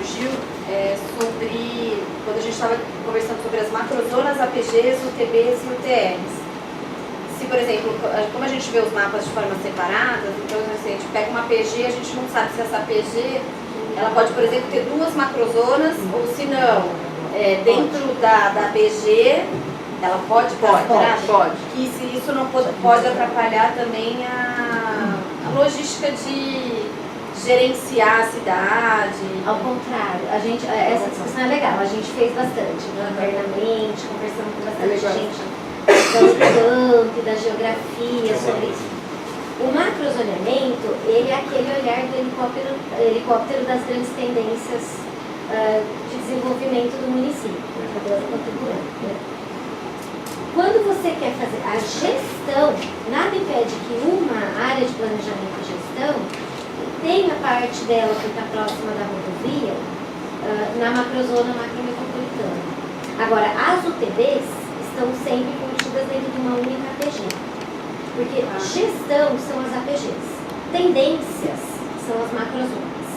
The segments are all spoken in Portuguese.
surgiu sobre, quando a gente estava conversando sobre as macrozonas, APGs, UTBs e UTRs. Se, por exemplo, como a gente vê os mapas de forma separada, então assim, a gente pega uma APG, a gente não sabe se essa APG ela pode, por exemplo, ter duas macrozonas, ou se não, dentro da APG, ela pode. Que se isso não pode atrapalhar também a logística de gerenciar a cidade. Ao contrário, essa discussão é legal, a gente fez bastante, internamente, conversamos com bastante gente da campo, da geografia, sobre isso. O macrozoneamento, ele é aquele olhar do helicóptero das grandes tendências de desenvolvimento do município, né? Quando você quer fazer a gestão, nada impede que uma área de planejamento e gestão tenha parte dela que está próxima da rodovia na macrozona macrometropolitana. Agora, as UTBs estão sempre contidas dentro de uma única APG. Porque gestão são as APGs, tendências são as macrozonas.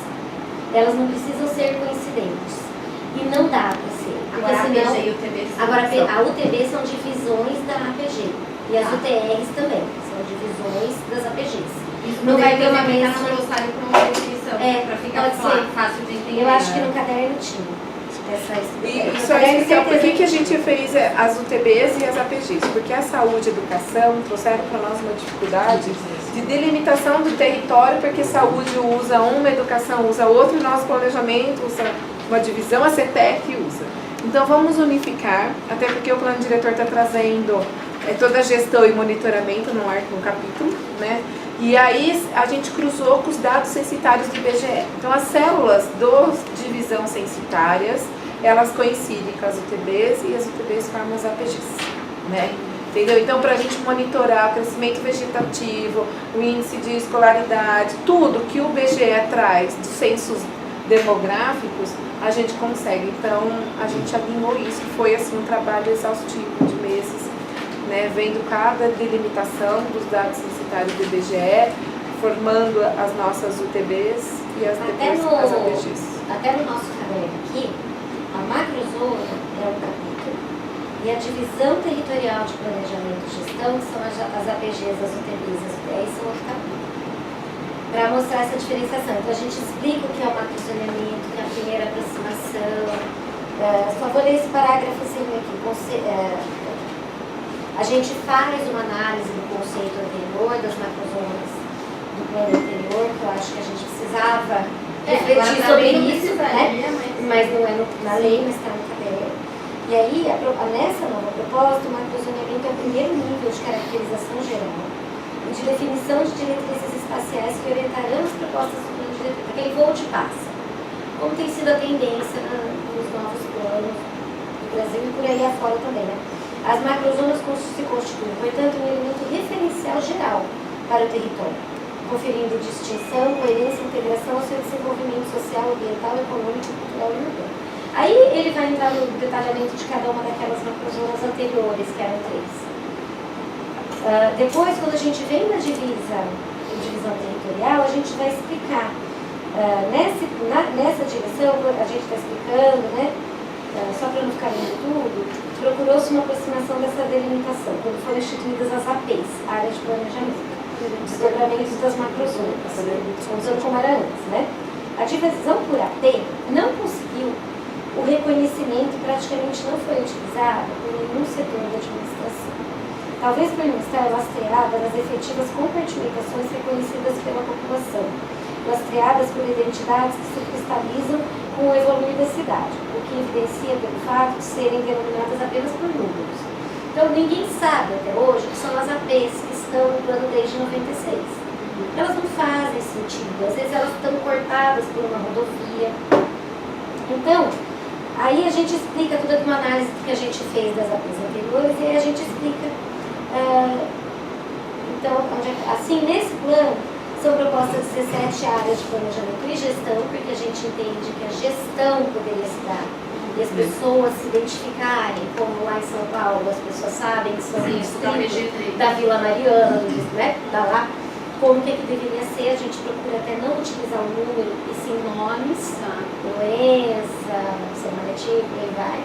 Elas não precisam ser coincidentes. E não dá para ser. Agora, senão, APG e UTB a UTB são divisões da APG. E as UTRs também, são divisões das APGs. Isso não vai ter uma mesma no glossário para uma definição, para ficar fácil de entender. Eu acho que no caderno tinha. Isso é especial. Por que a gente fez as UTBs e as APGs? Porque a saúde e a educação trouxeram para nós uma dificuldade de delimitação do território, porque saúde usa uma, educação usa outra, e nosso planejamento usa uma divisão, a CETEC usa. Então vamos unificar, até porque o plano diretor está trazendo toda a gestão e monitoramento num capítulo, né? E aí a gente cruzou com os dados censitários do IBGE. Então as células de divisão censitárias, elas coincidem com as UTBs e as UTBs formam as APGs, né? Entendeu? Então, para a gente monitorar o crescimento vegetativo, o índice de escolaridade, tudo que o IBGE traz dos censos demográficos, a gente consegue. Então, a gente alinhou isso, foi assim um trabalho exaustivo de meses, né, vendo cada delimitação dos dados censitários do IBGE, formando as nossas UTBs e as APGs. Até no nosso caderno aqui, a macrozona é um capítulo e a divisão territorial de planejamento e gestão, que são as APGs, as UTBs e as UTRs, são outro capítulo. Para mostrar essa diferenciação. Então a gente explica o que é o macrozoneamento, que é a primeira aproximação. Só vou ler esse parágrafozinho aqui. A gente faz uma análise do conceito anterior, das macrozonas do plano anterior, que eu acho que a gente precisava refletir sobre isso, né? Mas não é na lei, mas está no caderno. E aí, nessa nova proposta, o macrozoneamento é o primeiro nível de caracterização geral e de definição de diretrizes espaciais que orientarão as propostas do plano diretor, aquele voo de passa, como tem sido a tendência nos novos planos do Brasil e por aí afora também, né? As macrozonas se constituem, portanto, um elemento referencial geral para o território, conferindo distinção, coerência e integração ao seu desenvolvimento social, ambiental, econômico, cultural e urbano. Aí ele vai entrar no detalhamento de cada uma daquelas macrozonas anteriores, que eram 3. Depois, quando a gente vem na divisão territorial, a gente vai explicar. Nessa direção, a gente está explicando, né? Só para não ficar lendo tudo, procurou-se uma aproximação dessa delimitação, quando foram instituídas as APs, áreas de planejamento, desdobramentos das macrozonas, usando como era antes, né? A divisão por AP não conseguiu o reconhecimento e praticamente não foi utilizada por nenhum setor da administração. Talvez por não estar lastreada nas efetivas compartimentações reconhecidas pela população, lastreadas por identidades que se cristalizam com o evoluir da cidade, o que evidencia pelo fato de serem denominadas apenas por números. Então, ninguém sabe até hoje o que são as APs que estão no plano desde 96. Elas não fazem sentido, às vezes elas estão cortadas por uma rodovia. Então, aí a gente explica toda uma análise que a gente fez das APs anteriores e aí a gente explica. Então, assim, nesse plano, são propostas 17 áreas de planejamento e gestão, porque a gente entende que a gestão poderia se dar e as pessoas se identificarem, como lá em São Paulo, as pessoas sabem que são da Vila Mariana, né? Da lá, como que deveria ser, a gente procura até não utilizar o número e sim nomes, o N, por aí vai,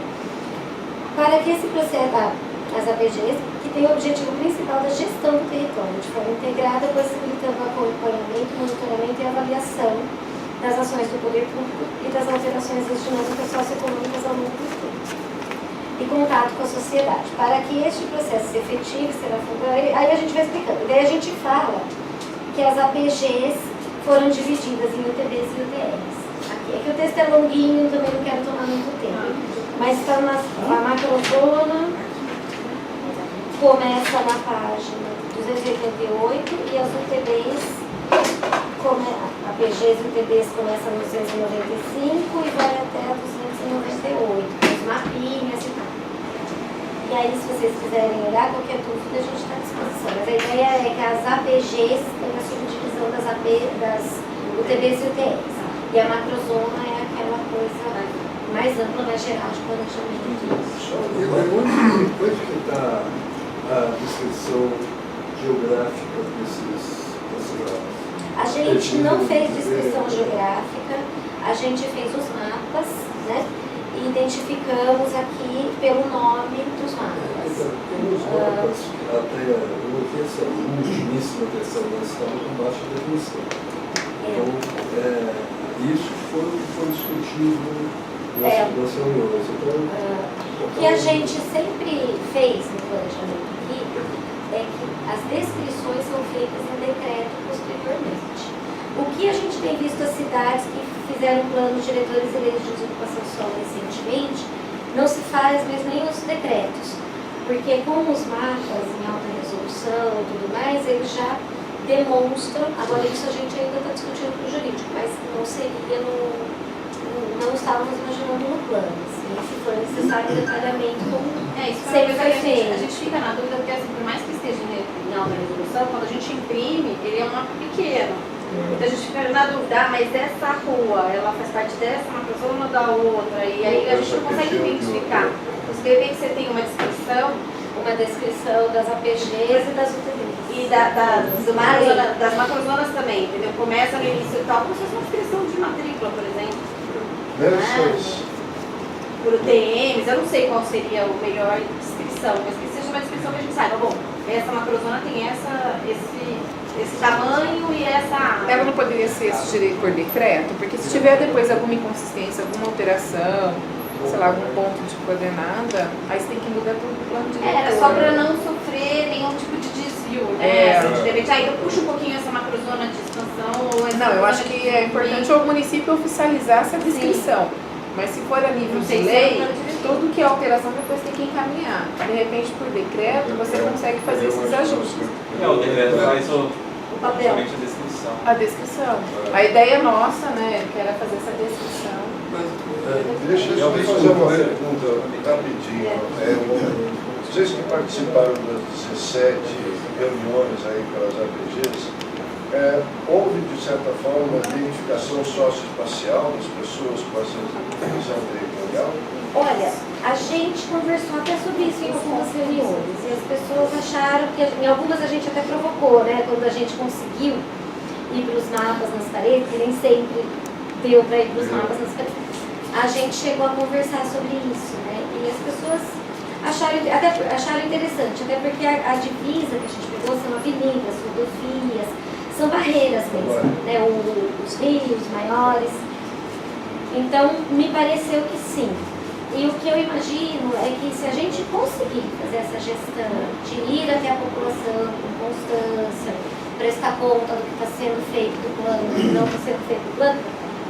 para que esse processo, as APGs, que tem o objetivo principal da gestão do território, de forma integrada, possibilitando o acompanhamento, monitoramento e avaliação das ações do poder público e das alterações das dinâmicas socioeconômicas ao longo do tempo. E contato com a sociedade. Para que este processo se efetive, será fundamental. Aí a gente vai explicando. E daí a gente fala que as APGs foram divididas em UTBs e UTRs. Aqui. É que o texto é longuinho, também não quero tomar muito tempo. Mas está na macrozona, começa na página 288 e as UTBs, APGs e UTBs começam no 295 e vai até a 298, os mapinhas e tal. E aí, se vocês quiserem olhar, qualquer dúvida a gente está à disposição. Mas a ideia é que as APGs têm a subdivisão das UTBs e UTRs. E a macrozona é aquela coisa mais ampla, mais geral de planejamento. Onde que está a descrição geográfica dessas áreas? A gente não fez descrição geográfica, a gente fez os mapas, né? E identificamos aqui pelo nome dos mapas. Tem os mapas, até eu notei essa ultimíssima versão, mas estava com baixa definição. Então, isso foi o que foi discutido nas reuniões. O que a gente sempre fez no planejamento aqui é que as descrições são feitas em decreto posteriormente. O que a gente tem visto as cidades que fizeram planos diretores e leis de ocupação solo recentemente, não se faz mais nem os decretos, porque com os mapas em alta resolução e tudo mais, eles já demonstram, agora isso a gente ainda está discutindo com o jurídico, mas não seria não estávamos imaginando no plano, assim, se for necessário detalhamento, como isso sempre foi feito. A gente fica na dúvida, porque assim, por mais que esteja em alta resolução, quando a gente imprime, ele é um mapa pequeno. Então a gente fica na dúvida, mas essa rua, ela faz parte dessa macrozona ou da outra, e aí a gente não consegue identificar. Então, de repente você tem uma descrição das APGs e das UTBs. E das macrozonas também, entendeu? Começa no início e tal, como se fosse uma descrição de matrícula, por exemplo. Por UTMs, eu não sei qual seria a melhor descrição, mas que seja uma descrição que a gente saiba, bom, essa macrozona tem esse tamanho e essa área. Ela não poderia ser sugerida por decreto, porque se tiver depois alguma inconsistência, alguma alteração, sei lá, algum ponto de coordenada, aí você tem que mudar todo o plano diretor. Era só para não sofrer nenhum tipo de desvio, né? De repente, eu puxo um pouquinho essa macrozona de expansão ou essa. Não, eu acho que é importante o município oficializar essa descrição. Sim. Mas se for a nível de lei, tudo que é alteração depois tem que encaminhar. De repente, por decreto, você consegue fazer esses ajustes. O decreto faz papel. somente a descrição. A descrição. A ideia nossa, né, que era fazer essa descrição. Deixa eu fazer uma pergunta rapidinho. Vocês que participaram das 17 reuniões aí pelas APGs, houve, de certa forma, uma identificação socioespacial das pessoas com essa divisão territorial? Olha, a gente conversou até sobre isso em algumas reuniões e as pessoas acharam que, em algumas a gente até provocou, né? Quando a gente conseguiu ir para os mapas nas paredes, que nem sempre deu para ir para os mapas nas paredes, a gente chegou a conversar sobre isso, né? E as pessoas acharam interessante, até porque a divisa que a gente pegou são avenidas, rodovias, são barreiras mesmo, né? Os rios maiores. Então, me pareceu que sim. E o que eu imagino é que se a gente conseguir fazer essa gestão de ir até a população com constância, prestar conta do que está sendo feito do plano, do que não está sendo feito do plano,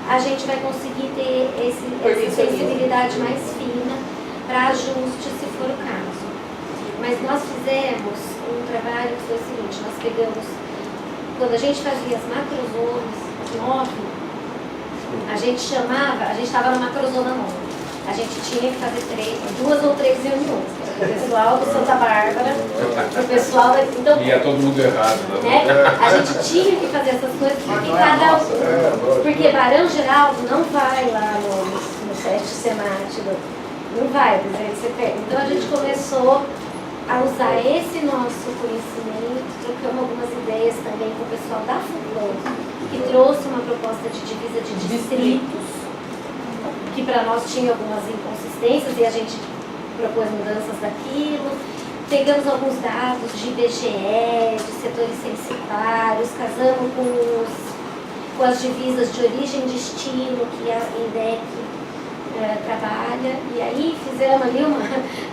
a gente vai conseguir ter essa sensibilidade mais fina para ajuste, se for o caso. Mas nós fizemos um trabalho que foi o seguinte, nós pegamos, quando a gente fazia as macrozonas, as 9, a gente estava na macrozona 9. A gente tinha que fazer 2 ou 3 reuniões. O pessoal do Santa Bárbara, o pessoal da... Então, ia todo mundo errado, né? A gente tinha que fazer essas coisas porque cada um... Porque Barão Geraldo não vai lá no Sete Semate, não vai, do jeito que você pega. Então a gente começou a usar esse nosso conhecimento, trocamos algumas ideias também com o pessoal da FUPLAN, que trouxe uma proposta de divisa de distritos, que para nós tinha algumas inconsistências. assistências e a gente propôs mudanças daquilo. Pegamos alguns dados de IBGE, de setores censitários, casamos com as divisas de origem e destino que a INDEC trabalha, e aí fizemos ali uma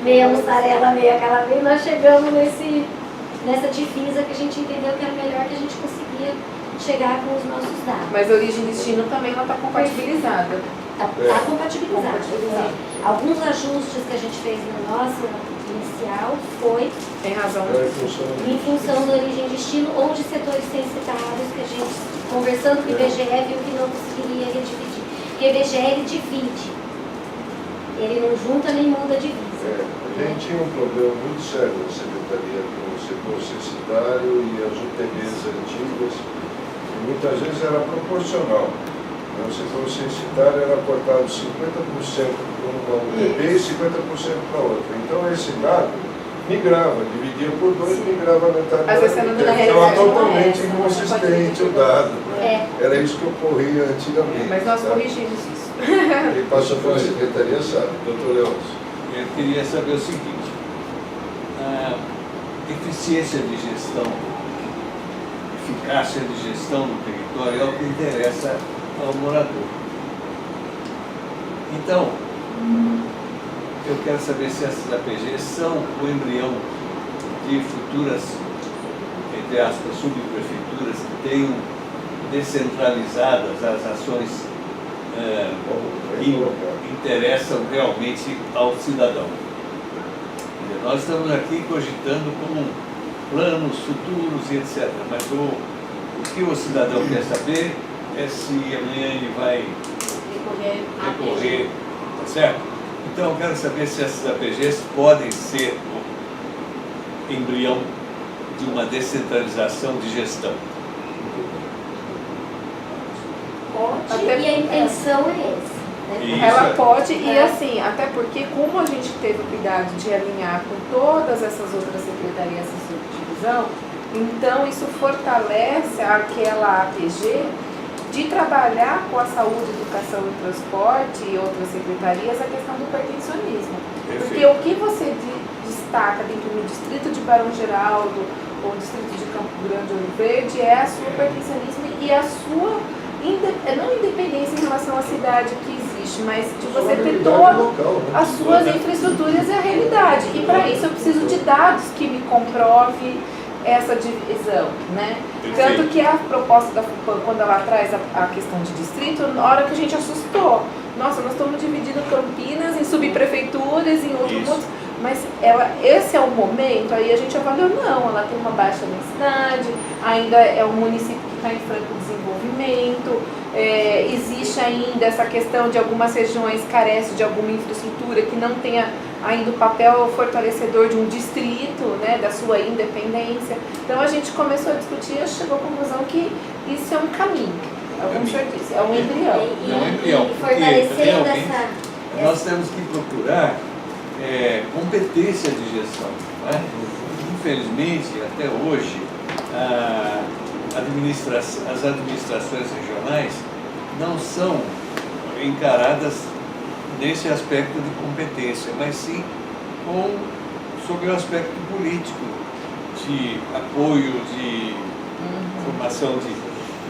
meia mussarela, meia calabresa, e nós chegamos nessa divisa que a gente entendeu que era o melhor que a gente conseguia chegar com os nossos dados. Mas a origem e destino também ela está compatibilizada. Está compatibilizado. Alguns ajustes que a gente fez no nosso inicial foi Tem razão. em função da origem e destino ou de setores censitários que a gente, conversando com o IBGE, viu que não conseguiria redividir. Porque o IBGE ele divide, ele não junta nem muda a divisa. A gente tinha um problema muito sério na Secretaria com o setor censitário e as UTBs antigas, e muitas vezes era proporcional. O setor censitário era cortado 50% para uma UTB e 50% para outra. Então esse dado migrava, dividia por 2 e migrava metade da UTB. Estava totalmente inconsistente o dado. Era isso que ocorria antigamente. Mas nós corrigimos isso. Ele passou pela Secretaria, sabe, doutor Leôncio. Eu queria saber o seguinte, a eficiência de gestão, eficácia de gestão no território é o que interessa ao morador. Então, eu quero saber se essas APGs são o embrião de futuras, entre aspas, subprefeituras que tenham descentralizadas as ações que interessam realmente ao cidadão. Nós estamos aqui cogitando como planos futuros e etc. Mas o que o cidadão quer saber é se amanhã ele vai recorrer, tá certo? Então eu quero saber se essas APGs podem ser o embrião de uma descentralização de gestão. Pode, e a intenção é essa. Isso. Ela pode, e assim, até porque como a gente teve o cuidado de alinhar com todas essas outras secretarias de subdivisão, então isso fortalece aquela APG de trabalhar com a saúde, educação e transporte e outras secretarias a questão do pertencionismo. Porque o que você destaca dentro do distrito de Barão Geraldo ou distrito de Campo Grande ou Ouro Verde é a sua pertencionismo e a sua não independência em relação à cidade que existe, mas de você ter todas as suas infraestruturas e a realidade. E para isso eu preciso de dados que me comprove essa divisão, né? Tanto que a proposta da FUPAM, quando ela traz a questão de distrito, na hora que a gente assustou, nossa, nós estamos dividindo Campinas em subprefeituras, em outros pontos, mas esse é o momento, aí a gente avaliou, não, ela tem uma baixa densidade, ainda é um município que está em franco desenvolvimento, existe ainda essa questão de algumas regiões carece de alguma infraestrutura que não tenha ainda o papel fortalecedor de um distrito, né, da sua independência. Então a gente começou a discutir e chegou à conclusão que isso é um caminho, como o senhor disse, é um embrião. É um embrião, E porque fortalecendo realmente nós temos que procurar competência de gestão. Né? Infelizmente, até hoje, as administrações regionais não são encaradas nesse aspecto de competência, mas sim sobre o aspecto político, de apoio, de formação,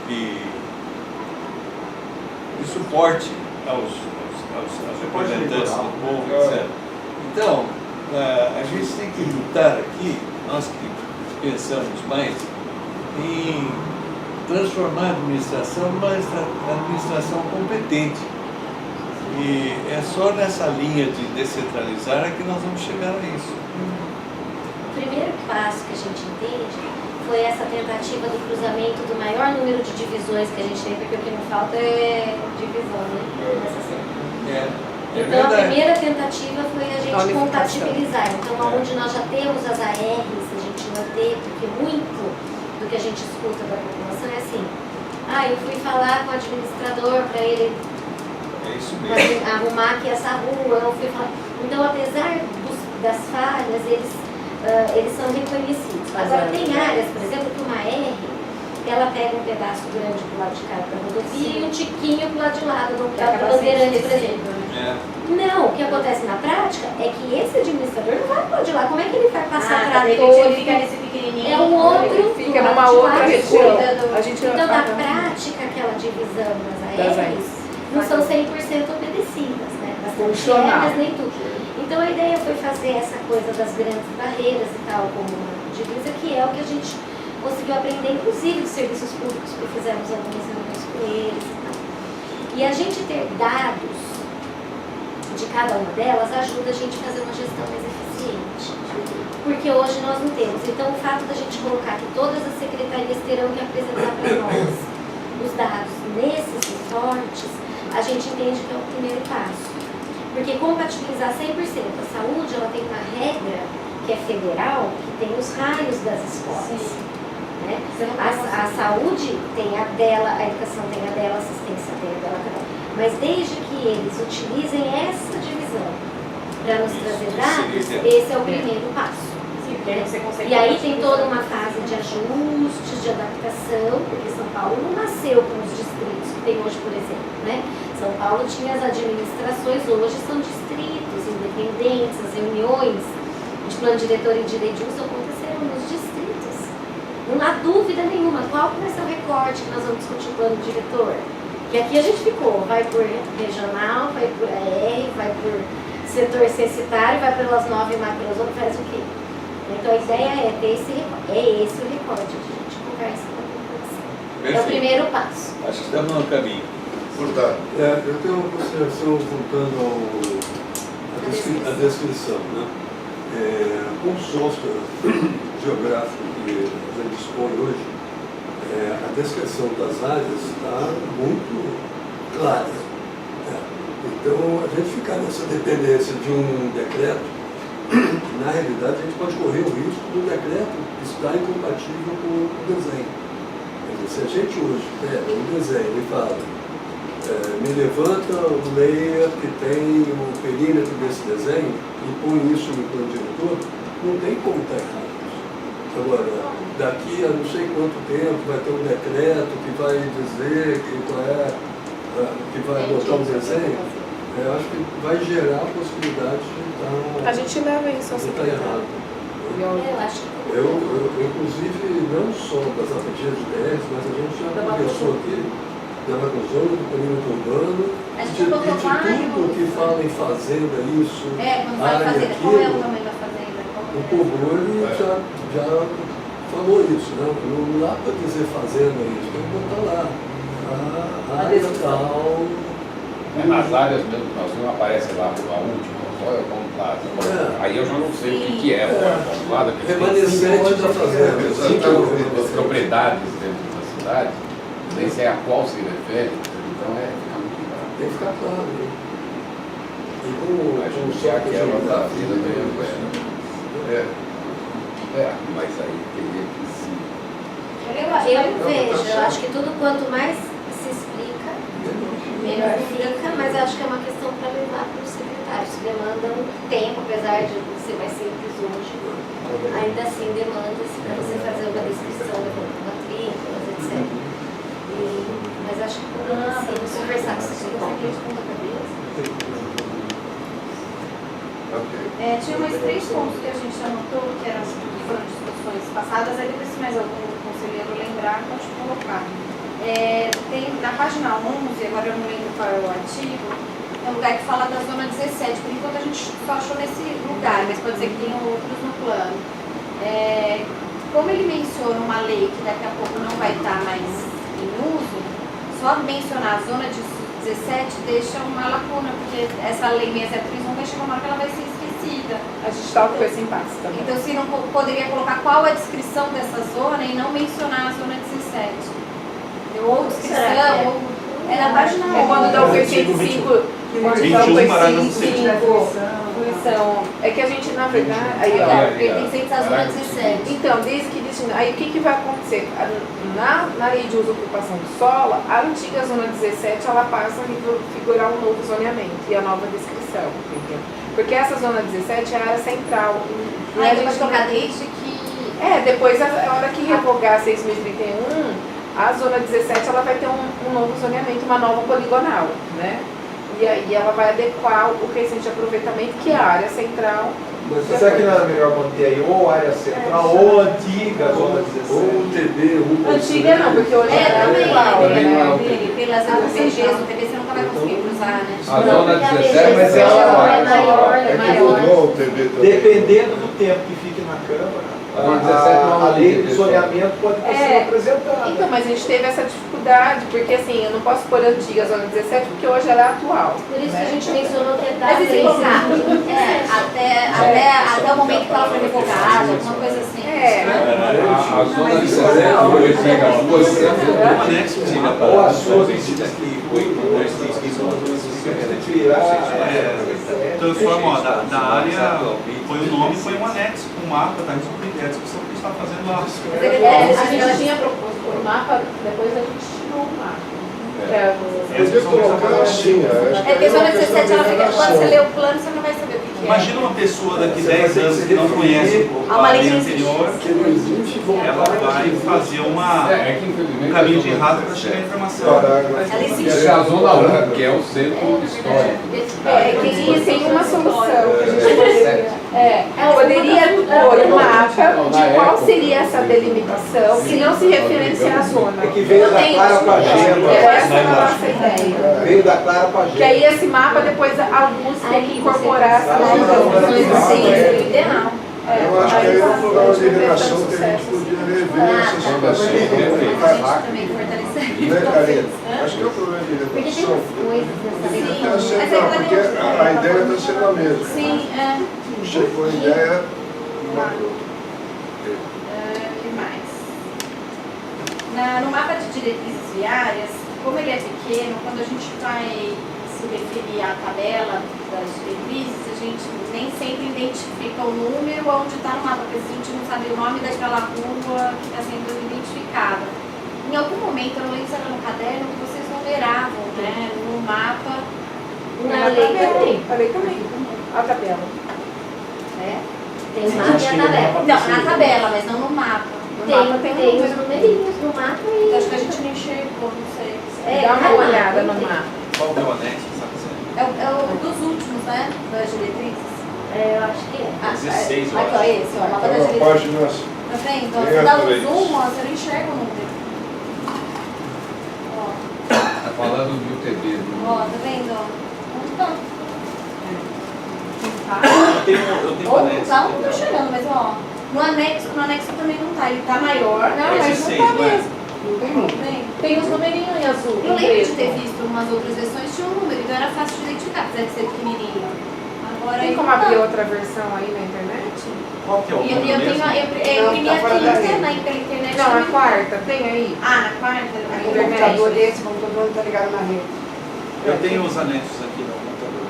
de suporte aos representantes do povo, etc. Então, a gente tem que lutar aqui, nós que pensamos mais, em transformar a administração numa administração competente. E é só nessa linha de descentralizar que nós vamos chegar a isso. O primeiro passo que a gente entende foi essa tentativa do cruzamento do maior número de divisões que a gente tem, porque o que não falta é divisão, né? Nessa série. Então a primeira tentativa foi a gente compatibilizar. Então onde nós já temos as ARs, a gente manter, porque muito do que a gente escuta da população é assim, eu fui falar com o administrador para ele arrumar aqui essa rua, eu fui falar. Então apesar das falhas, eles são reconhecidos. Agora tem áreas, por exemplo, que uma R ela pega um pedaço grande pro lado de cá da rodovia e um tiquinho pro lado de lá, no Bandeirante, por exemplo. né? Não, o que acontece na prática é que esse administrador não vai pode ir lá. Como é que ele vai passar Ah, trator? ele fica nesse pequenininho. É um outro. Ele fica do lado numa de outra lá, região. cuida do- A gente Então, na prática, aquela divisão das ARs não são 100% obedecidas, né? Bastante Funcional. mas nem tudo. Então, a ideia foi fazer essa coisa das grandes barreiras e tal, como uma divisa, que é o que a gente conseguiu aprender, inclusive dos serviços públicos, porque fizemos algumas reuniões com eles e tal. E a gente ter dados de cada uma delas ajuda a gente a fazer uma gestão mais eficiente. Porque hoje nós não temos. Então, o fato da gente colocar que todas as secretarias terão que apresentar para nós os dados nesses reportes, a gente entende que é o primeiro passo. Porque compatibilizar 100%, a saúde ela tem uma regra que é federal, que tem os raios das escolas. Né? A saúde tem a dela, a educação tem a dela, a assistência tem a dela, cada um. Mas desde que eles utilizem essa divisão para nos trazer dados, esse é o primeiro passo. E aí tem toda uma fase de ajustes, de adaptação, porque São Paulo não nasceu com os distritos que tem hoje, por exemplo, né? São Paulo tinha as administrações, hoje são distritos independentes, as reuniões de plano diretor e de lei de uso aconteceram nos distritos. Não há dúvida nenhuma qual vai ser o recorte que nós vamos discutir o plano diretor. Que aqui a gente ficou, vai por regional, vai por AR, vai por setor censitário, vai pelas 9 macrozonas, faz o quê? Então a ideia é ter esse recorte. É esse o recorte, a gente conversa com a população. É o primeiro passo. Acho que estamos no caminho. Portanto, Eu tenho uma consideração voltando à descrição, né? Com o software geográfico que a gente dispõe hoje, a descrição das áreas está muito clara. Então, a gente ficar nessa dependência de um decreto, na realidade, a gente pode correr o risco do decreto estar incompatível com o desenho. Quer dizer, se a gente hoje pega um desenho e fala, me levanta o layer que tem o perímetro desse desenho e põe isso no plano diretor, não tem como estar errado. Agora, daqui a não sei quanto tempo vai ter um decreto que vai dizer que vai botar um desenho, eu acho que vai gerar a possibilidade de estar. A gente leva isso ao secretário. Eu acho que Inclusive, não só das APGs de 10, mas a gente já conversou aqui da macrozona, do perímetro urbano, A de gente botou tudo que fala em fazenda, isso, quando fala área, fazenda, qual é o aquilo. tamanho da fazenda? O Povo ele já falou isso, né? Não dá para dizer fazenda isso, tem que botar lá. A área tal. Nas áreas mesmo, nós não aparece lá a última, só é contemplado. Aí eu já não sei o que é contemplado. Remanescente da fazenda. As propriedades dentro da cidade, nem sei a qual se refere, então fica muito claro. Tem que ficar claro. Né? E com Acho o que saco de aquela da dados, vida mesmo mas aí teria que se. eu vejo, eu acho que tudo quanto mais se explica, menos fica, mas eu acho que é uma questão para levar para os secretários. Demanda um tempo, apesar de ser mais simples hoje, ainda assim demanda-se para você fazer uma descrição de matrículas, etc. Mas acho que poderia sim, conversar com o secretário. Tinha mais 3 pontos que a gente anotou, que foram discussões passadas, aí depois se mais algum conselheiro lembrar, pode colocar. Tem na página 11, agora eu não lembro qual é o artigo, é um lugar que fala da zona 17, por enquanto a gente só achou nesse lugar, mas pode ser que tenham outros no plano. Como ele menciona uma lei que daqui a pouco não vai estar mais em uso, só mencionar a zona de 17 deixa uma lacuna, porque essa lei 631 vai chegar uma hora que ela vai ser esquecida. A gente está com esse impasse também. Então, se não poderia colocar qual a descrição dessa zona e não mencionar a zona 17. Ou descrição, ou... É na página 11. É quando dá o perfeito 5. É que a gente, na verdade, aí ó. Pertencentes à zona 17. Então, desde que aí o que vai acontecer? Na lei de uso e ocupação do solo, a antiga zona 17 ela passa a figurar um novo zoneamento e a nova descrição, entendeu? Porque essa zona 17 é a área central. Aí ele vai tocar desde que... Depois, a hora que revogar 6.031, a zona 17 ela vai ter um novo zoneamento, uma nova poligonal, né? E aí ela vai adequar o coeficiente de aproveitamento, que é a área central. Mas será que não era melhor manter aí ou área central ou antiga zona 17? Ou o TB, Antiga não, porque hoje também, atual, né? pelas APGs, o TB você nunca vai conseguir cruzar, né? A zona 17, mas é ela maior, É que maior. mudou o TB também. Dependendo do tempo que fique na Câmara, A zona 17 não a lei de tem zoneamento pode estar sendo apresentada. Então, mas a gente teve essa dificuldade, porque assim, eu não posso pôr antiga zona 17, porque hoje ela é atual. Por isso que a gente mencionou que é Mas e se colocar? É, Até o momento que ela foi revogada, alguma coisa assim. A zona 17 hoje pega as duas Um anexo que diga Ou para as suas medidas que Transforma, ó, da área, põe o nome, põe um anexo, um mapa, tá resolvido. É a discussão que a gente está fazendo lá. A gente tinha proposto o mapa, depois a gente tirou o mapa. Podia colocar assim, acho que É porque a zona é uma 17 ela questão de fica, quando você relação. lê o plano, você não vai saber o que é. Imagina uma pessoa daqui 10 anos que não conhece uma a lei lei que anterior, que não existe, ela vai fazer um caminho de errado para chegar à informação. Parágrafo. Ela existe. Essa é a zona 1, que é o centro histórico. Tem uma solução que a gente poderia pôr um mapa de qual seria essa delimitação, que não se referencia à zona. É que veio da Clara para a Gema. Essa é a nossa ideia. Veio da Clara para a Que Gema. aí esse mapa depois alguns têm que incorporar essa Não, nova Seria o ideal. Eu acho que aí é um programa de redação que a gente podia rever essa situação. A gente também fortalecer. Né, Karina? Acho que é um problema de Porque tem redação. umas coisas nessa lei. Está sendo, porque a ideia está sendo a mesma. Sim, é. Chegou a ideia. Que mais? No mapa de diretrizes viárias, como ele é pequeno, quando a gente vai se referir à tabela das diretrizes, a gente nem sempre identifica o número onde está no mapa, porque se a gente não sabe o nome daquela rua que está sendo identificada. Em algum momento, eu não lembro se era no caderno, que vocês numeravam, né, no mapa. Na lei também. A lei também. A tabela. Né? Tem o mapa e a tabela. Não, na tabela, mas não no mapa. No mapa tem Tem um os número. numerinhos no mapa e... Então, acho que a gente não enxergou, não sei. Dá uma olhada no mapa. Qual é o anexo, sabe dizer? É o dos últimos, né? Das diretrizes. Eu acho que é. 16, eu Aqui, ó, acho. esse, ó, mapa É das uma diretrizes. página assim. Tá vendo? Ó, Bem você dá à o frente. zoom, ó, você não enxerga o número. Tá falando do UTB. Ó, tá vendo? Onde tá? Eu tenho um anexo. Tá, não tô enxergando, mas ó. No anexo também não tá. Ele tá maior. Não, É mas 16, não tá não é? mesmo. Tá vendo? Tem os numerinhos em azul. Eu em lembro de preto. ter visto umas outras versões, tinha um número, então era fácil de identificar, apesar de ser pequenininho. Agora Tem aí como não tá. abrir outra versão aí na internet? Qual que é o E eu número mesmo? imprimi a quinta pela internet. Não, a quarta. Tem aí? Ah, na quarta? A Na internet. Esse computador tá ligado na rede. Eu tenho os anexos aqui no computador.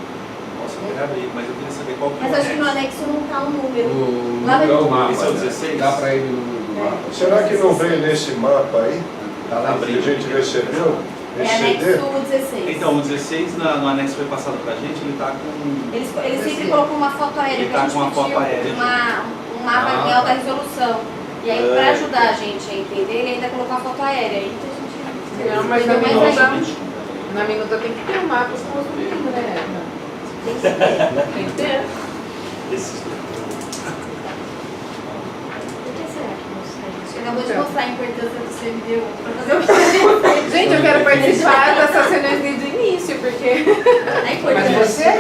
Posso até abrir, mas eu queria saber qual que é Mas o acho que no anexo. anexo não tá um número. O Lá vai número é o tudo. mapa. Esse é o né? 16? Dá pra ir no número do mapa. Será que não veio nesse mapa aí? Tá lá Que a gente recebeu? É Esse CD? anexo 16. Então, o 16 no anexo que foi passado pra gente, ele tá com... Eles sempre colocam uma foto aérea, Ele que a tá gente com uma foto pediu aérea. um mapa em alta resolução. E aí, pra ajudar a gente a entender, ele ainda colocou a foto aérea. Aí a gente Não, mas na entendeu mais minuta, ainda. na minuta tem que ter um mapa com os numerinhos, né? Tem que ser. Tem que ter. Esses Por que será que não sai? Você acabou de mostrar a importância do CMDU pra fazer o que Gente, eu quero participar dessas reuniões desde o início, porque... A importância.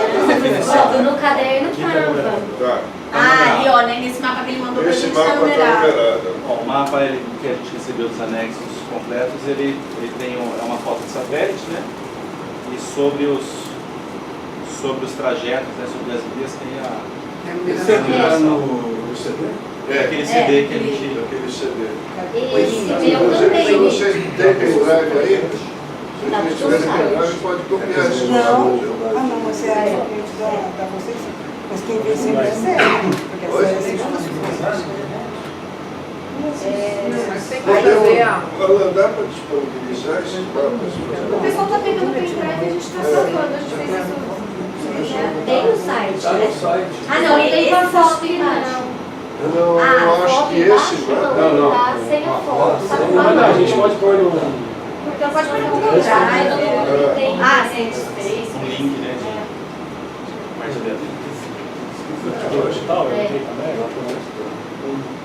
Ó, no caderno tá. Tá. Ah, e ó, né, nesse mapa que ele mandou pra Esse gente tá mapa está numerado. numerado. Bom, o mapa que a gente recebeu dos anexos completos, ele tem é uma foto de satélite, né? E sobre os trajetos, né, sobre as vias, tem a Esse aqui tá no CD? aquele CD que a gente... Aquele CD. Esse Se meu também. vocês têm pendrive aí, se Tá vocês tudo tiverem site. pendrive, pode copiar esse Não. mapa. Ah, não, você é somente da vocês. Mas quem vê sempre é sério. Porque Oi? essa é a segunda. Mas tem que fazer, ó. Alan, dá para disponibilizar esses mapas? O pessoal tá pegando o pendrive e a gente tá salvando. A gente fez isso. Tem no site, Tá no né? site. Ah, não, Tem esse uma foto não. embaixo. Não, eu acho que esse mapa... Não, tá sem a foto. Só que Não, a gente pode pôr no... Então pode pôr no Google Drive, Drive. tem. Ah, sim, Space. Um link, né?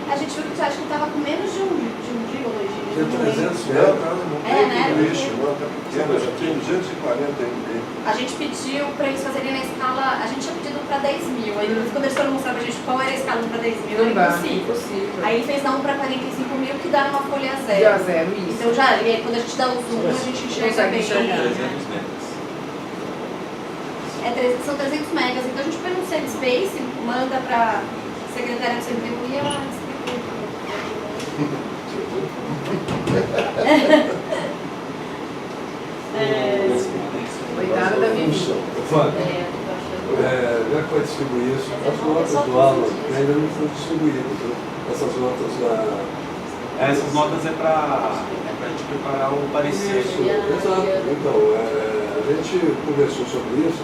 A gente viu que acho que estava com menos de um giga ou 2 gigas. Tinha 300 É, né? Não, tá pequeno, já tem 240 MB. A gente pediu para eles fazerem na escala, a gente tinha pedido para 10 mil, aí depois quando eles foram mostrar pra gente qual era a escala para 10 mil, Não era dá, impossível. impossível. Aí ele fez na 1 para 45 mil, que dá uma folha De zero. a zero, isso. Então já, e aí quando a gente dá o zoom, a gente enxerga Consegue bem. enxergar. 300 megas. São 300 megas, então a gente põe no send space, manda para secretária do CNPq e ela distribui. Cuidado da Vivi. Fábio, já que vai distribuir isso, as notas do aula ainda não foram distribuídas, né? Essas notas da... Essas notas é para a gente preparar o parecer. Exato. Então, a gente conversou sobre isso.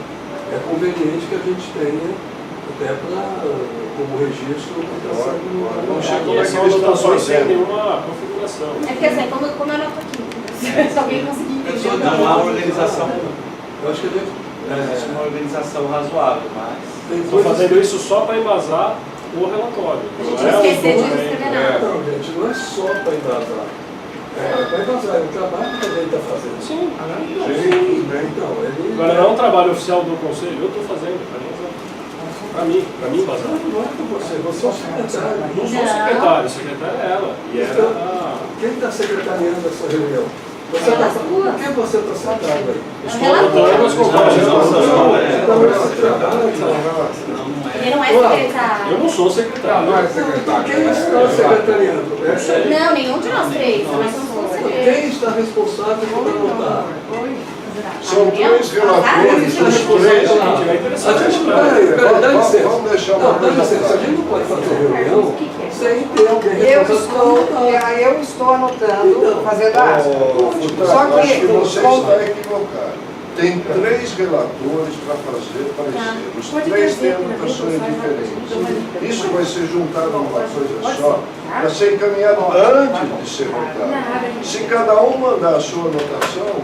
É conveniente que a gente tenha até como registro o que está sendo... Não sei como E é que são eles estão anotações sem fazendo. nenhuma configuração. É porque assim, como eu anoto aqui, se alguém conseguir entender. Não há organização. Eu acho que a gente... Existe uma organização razoável, mas... Estou fazendo isso só para embasar o relatório. A gente Não é esquecer de o documento. escrever nada. Não, gente, não é só para embasar. Para embasar, é o trabalho que a gente está fazendo. Sim. Então, ele... Agora não é um trabalho oficial do conselho, eu estou fazendo para mim embasar. Não é para você é o secretário. Não sou secretário, o secretário é ela. E ela Quem está secretariando essa reunião? Você tá, por que você está sentado aí? estou anotando as conversas. Então, esse trabalho... Ele não é secretário. Eu não sou secretário. Não é secretário. Quem está secretariando? Não, nenhum de nós três. Nós somos conselheiros. Quem está responsável por anotar? São três relatores, os três. A gente, peraí, dá licença. Vamos deixar Não, uma dá coisa. licença. A gente não pode fazer reunião sem ter alguém responsável por anotar. Eu estou anotando, fazendo a ata. Só Acho que que, você está equivocado. Tem três relatores para fazer parecer. Os três têm anotações diferentes. Isso vai ser juntado numa coisa só, para ser encaminhado antes de ser votado. Se cada um mandar a sua anotação,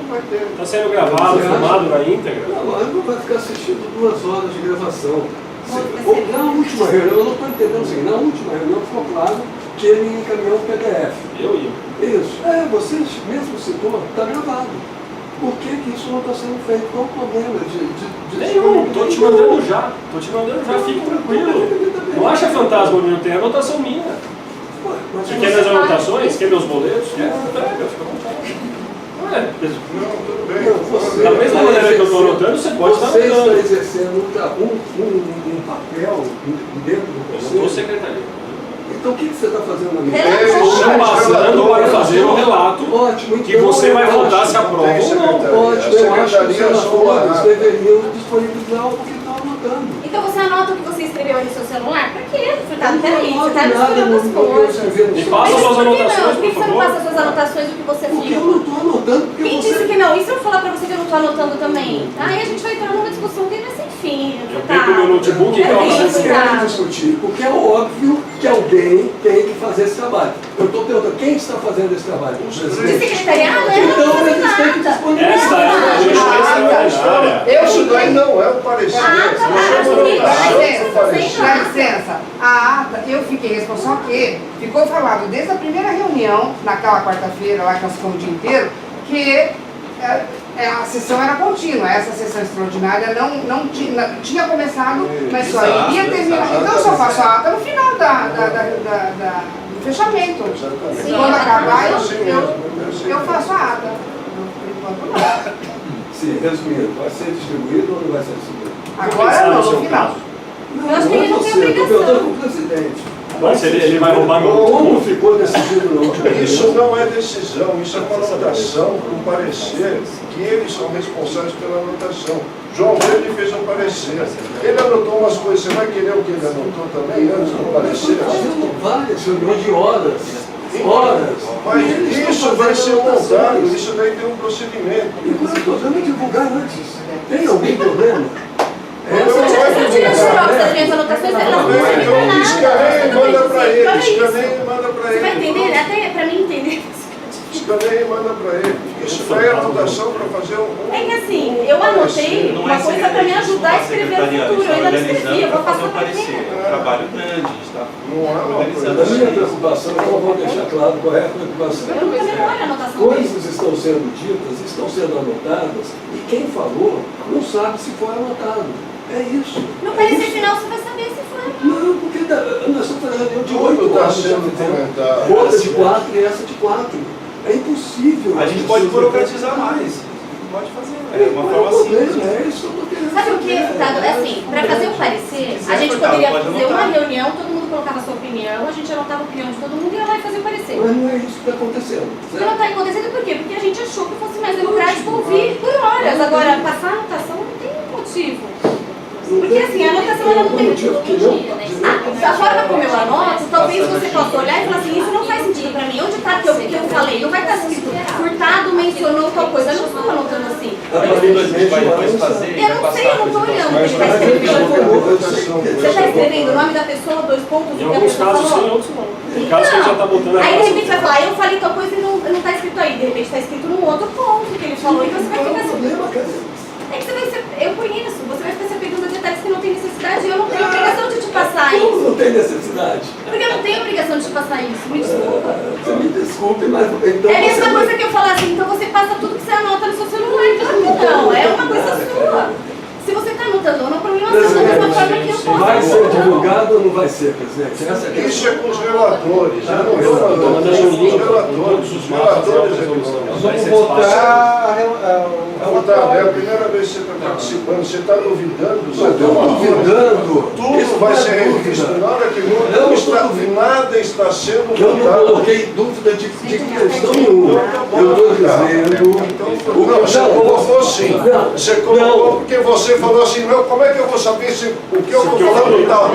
não vai ter. Está sendo gravado, filmado na íntegra. Não, não vai ficar assistindo 2 horas de gravação. Na última reunião, eu não estou entendendo assim, na última reunião ficou claro que ele encaminhou um PDF. Eu ia. Isso. Vocês mesmo citou, está gravado. Por que isso não está sendo feito? Qual o problema de Nenhum, estou te mandando já. Estou te mandando já, fique tranquilo. Não acha fantasma onde não tem anotação minha. Você quer minhas anotações? Quer meus boletos? Quer? Pega, fica à vontade. Não, tudo bem. Você, Da mesma maneira que eu estou anotando, você pode estar Você está anotando. exercendo um papel dentro do Eu não conselho. estou secretaria. Então o que você está fazendo ali? Estou passando para fazer um relato Ótimo, que você vai votar se aprova ou não. Ótimo, eu acho que os senadores deveriam disponibilizar o que estão anotando. Então você anota o que você escreveu aí no seu celular? Pra quê? Tá, peraí, Eu não você tá anoto nada misturando as no que eu coisas. escrevi no Me celular. passa suas Por que não? anotações, Por que por você não favor. passa suas anotações do que você Porque eu filma? não estou anotando, porque Quem você... disse que não? E se eu falar pra você que eu não tô anotando também? Aí a gente vai entrar numa discussão que vai sem fim. Eu pego meu notebook e É coloco isso, Vocês tá. querem discutir, porque é óbvio que alguém tem que fazer esse trabalho. Eu estou perguntando, quem está fazendo esse trabalho? Os De presidentes. secretariado, eu não Então tô eles fazendo têm que nada. disponibilizar. Esta é a justiça extraordinária. Isso daí não é o parecer. Ah, tá, Isso é uma gente, anotação mas do isso parecer. Dá licença, a ata, eu fiquei responsável que ficou falado desde a primeira reunião, naquela quarta-feira lá que nós ficamos o dia inteiro, que a sessão era contínua, essa sessão extraordinária não tinha começado, mas só iria terminar. Então eu só faço a ata no final do fechamento. Exatamente. Quando acabar, Assim mesmo, eu faço a ata. Por enquanto não. Sim, resumindo, vai ser distribuído ou não vai ser distribuído? Agora não, no final. Eu acho que ele não tem você, eu estou obrigação. perguntando para o presidente. Mas ele vai roubar meu Como notebook? ficou decidido na última Isso reunião? não é decisão, isso é uma anotação para um parecer que eles são responsáveis pela anotação. João Verde fez um parecer. Ele anotou umas coisas, você vai querer o que ele anotou também antes do parecer? Fazendo várias reuniões de horas. Horas. Mas isso vai ser montado, isso daí tem um procedimento. E quando eu estou dando divulgar antes, tem algum problema? Eu já recebi direto das minhas anotações, elas não servem pra nada. Escaneia e manda para ele, Olha isso. escaneia e manda para Você vai ele. entender? Até pra mim entender. escaneia e manda para ele. Isso daí é anotação para fazer um... É que assim, eu anotei uma coisa para me ajudar a escrever o futuro. Eu ainda não escrevi, eu vou passar para quem? É um trabalho grande, a gente está A minha preocupação, então eu vou deixar claro qual é a preocupação. Eu não também não olho a anotação. Coisas estão sendo ditas, estão sendo anotadas, e quem falou não sabe se foi anotado. É isso. No parecer final você vai saber se foi. Não, porque nós estamos fazendo reunião de Tudo 8 está horas. sendo comentado. Outra de 4 e essa de 4. É impossível. A gente pode burocratizar mais. Pode fazer. É uma forma simples. É isso que eu estou querendo. Sabe o que, Furtado? É assim, para fazer o parecer, a gente poderia fazer uma reunião, todo mundo colocava a sua opinião, a gente anotava a opinião de todo mundo e ia lá e fazer o parecer. Mas não é isso que está acontecendo. Não está acontecendo por quê? Porque a gente achou que fosse mais democrático ouvir por horas. Agora, passar a anotação não tem motivo. Porque assim, a anotação ela não tem da forma como eu anoto, talvez você possa olhar e falar assim, isso não faz sentido pra mim. Onde está que eu falei? Não vai estar escrito, Furtado mencionou tal coisa. Eu não estou anotando assim. A gente vai depois fazer. Eu não sei, eu não estou olhando o que ele está escrevendo. Você está escrevendo o nome da pessoa, 2 pontos, Em o que a alguns pessoa casos sim, em falou? outros não. Tem casos que ele já está botando a Aí de relação. repente vai falar, eu falei tal coisa e não está escrito aí. De repente está escrito num outro ponto que ele falou. Então você vai ficar assim. É que você vai ser, eu conheço, você vai ficar se apegando a detalhes que não tem necessidade e eu não tenho obrigação de te passar Como isso. não tem necessidade? Porque eu não tenho obrigação de te passar isso, me desculpa. Você me desculpe, mas então É a mesma você coisa que eu falar assim, então você passa tudo que você anota no seu celular. Claro que não, é uma coisa sua. Se você está anotando ou não, o problema é da mesma forma que eu posso. vai ser divulgado ou não vai ser, presidente? Essa é a Isso é com os relatores. Eu não estou falando isso com os relatores. Os relatores é que vão. Nós vamos votar Furtado, é a primeira vez que você está participando, você está duvidando, você Eu estou duvidando. tudo Isso vai não é ser dúvida. revisto. Na hora que Eu não estou duvidando. nada está sendo Eu não votado. coloquei dúvida de questão nenhuma. Eu estou dizendo. Não, você colocou sim. Não, Você colocou porque você falou assim, não, como é que eu vou saber se o que eu estou falando está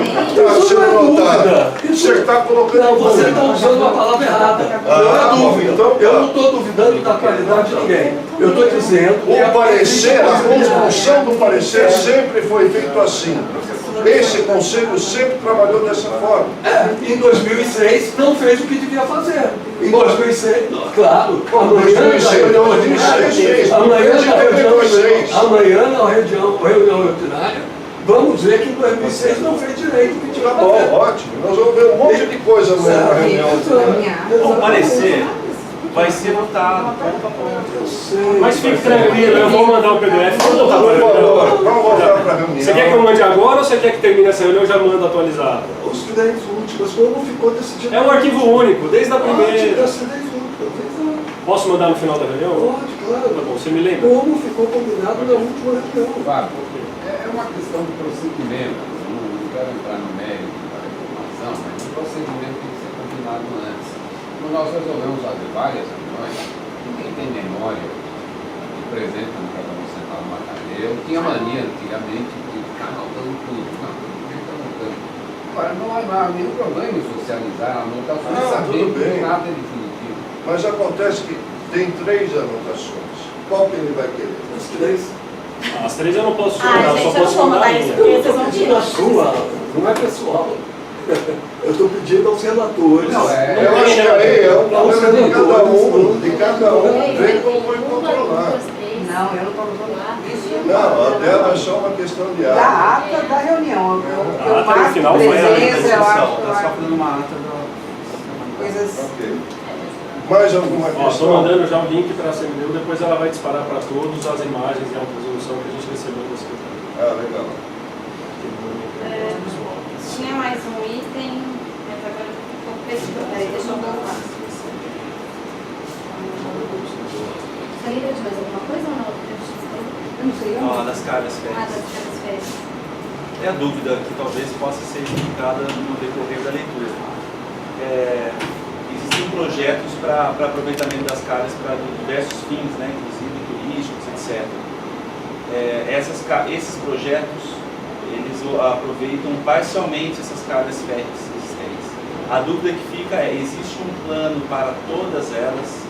sendo notado? Você está colocando. Não, você está usando a palavra errada. Não é dúvida. então, Eu não estou duvidando da qualidade de ninguém. Eu estou dizendo que O parecer, a construção do parecer sempre foi feito assim. Esse conselho sempre trabalhou dessa forma. Em 2006 não fez o que devia fazer. Em 2006, claro, amanhã na reunião ordinária, vamos ver que em 2006 não fez direito o que devia Tá bom, fazer. ótimo. Nós vamos ver um monte de coisa amanhã na reunião. O parecer vai ser votado. Mas fique tranquilo, eu vou mandar o PDF. Vamos voltar para a Por reunião. favor, vamos voltar para a reunião. Você quer que eu mande agora ou você quer que termine essa reunião e eu já mando atualizado? Os 10 últimos, como ficou decidido? É um arquivo único, desde a primeira. As 10 últimas. Posso mandar no final da reunião? Pode, claro. Tá bom, você me lembra? Como ficou combinado na última reunião. Fábio, é uma questão de procedimento. Eu não quero entrar no mérito da informação, mas o procedimento tem que ser combinado antes. Quando nós resolvemos fazer várias reuniões, ninguém tem memória de presente no cada um sentado numa cadeira. Eu tinha mania antigamente de ficar anotando tudo. Não, ninguém está anotando. Agora, não há nenhum problema em socializar anotações, Não, saber tudo bem. que nada é definitivo. Mas acontece que tem 3 anotações. Qual que ele vai querer? As 3. As 3 eu não posso Ah, mandar, gente, só eu não posso vou mandar mandar a isso, minha. porque Eu vocês estou vão pedindo a sua, não é pessoal. Eu estou pedindo aos relatores. Não, Eu acho que aí é um problema de cada um ver como vai controlar. Não, eu não estou usando isso. Não, a dela é só uma questão de Da ata. ata da reunião. A Eu ata no marco final foi a presença, eu acho Está só fazendo uma ata coisas... Ok. Mais alguma Estou questão? mandando já o link para a CMDU, depois ela vai disparar para todos as imagens e alta resolução que a gente recebeu da secretaria. Ah, legal. Tinha mais um item, mas agora eu estou perdido. Peraí, deixa eu voltar. Você lembra de mais alguma coisa ou não? Eu não sei, eu Ah, não. das caras Ah, férias. das férias. É a dúvida que talvez possa ser explicada no decorrer da leitura. Existem projetos para aproveitamento das calhas para diversos fins, né, inclusive turísticos, etc. Esses projetos, eles aproveitam parcialmente essas calhas férreas existentes. A dúvida que fica é, existe um plano para todas elas?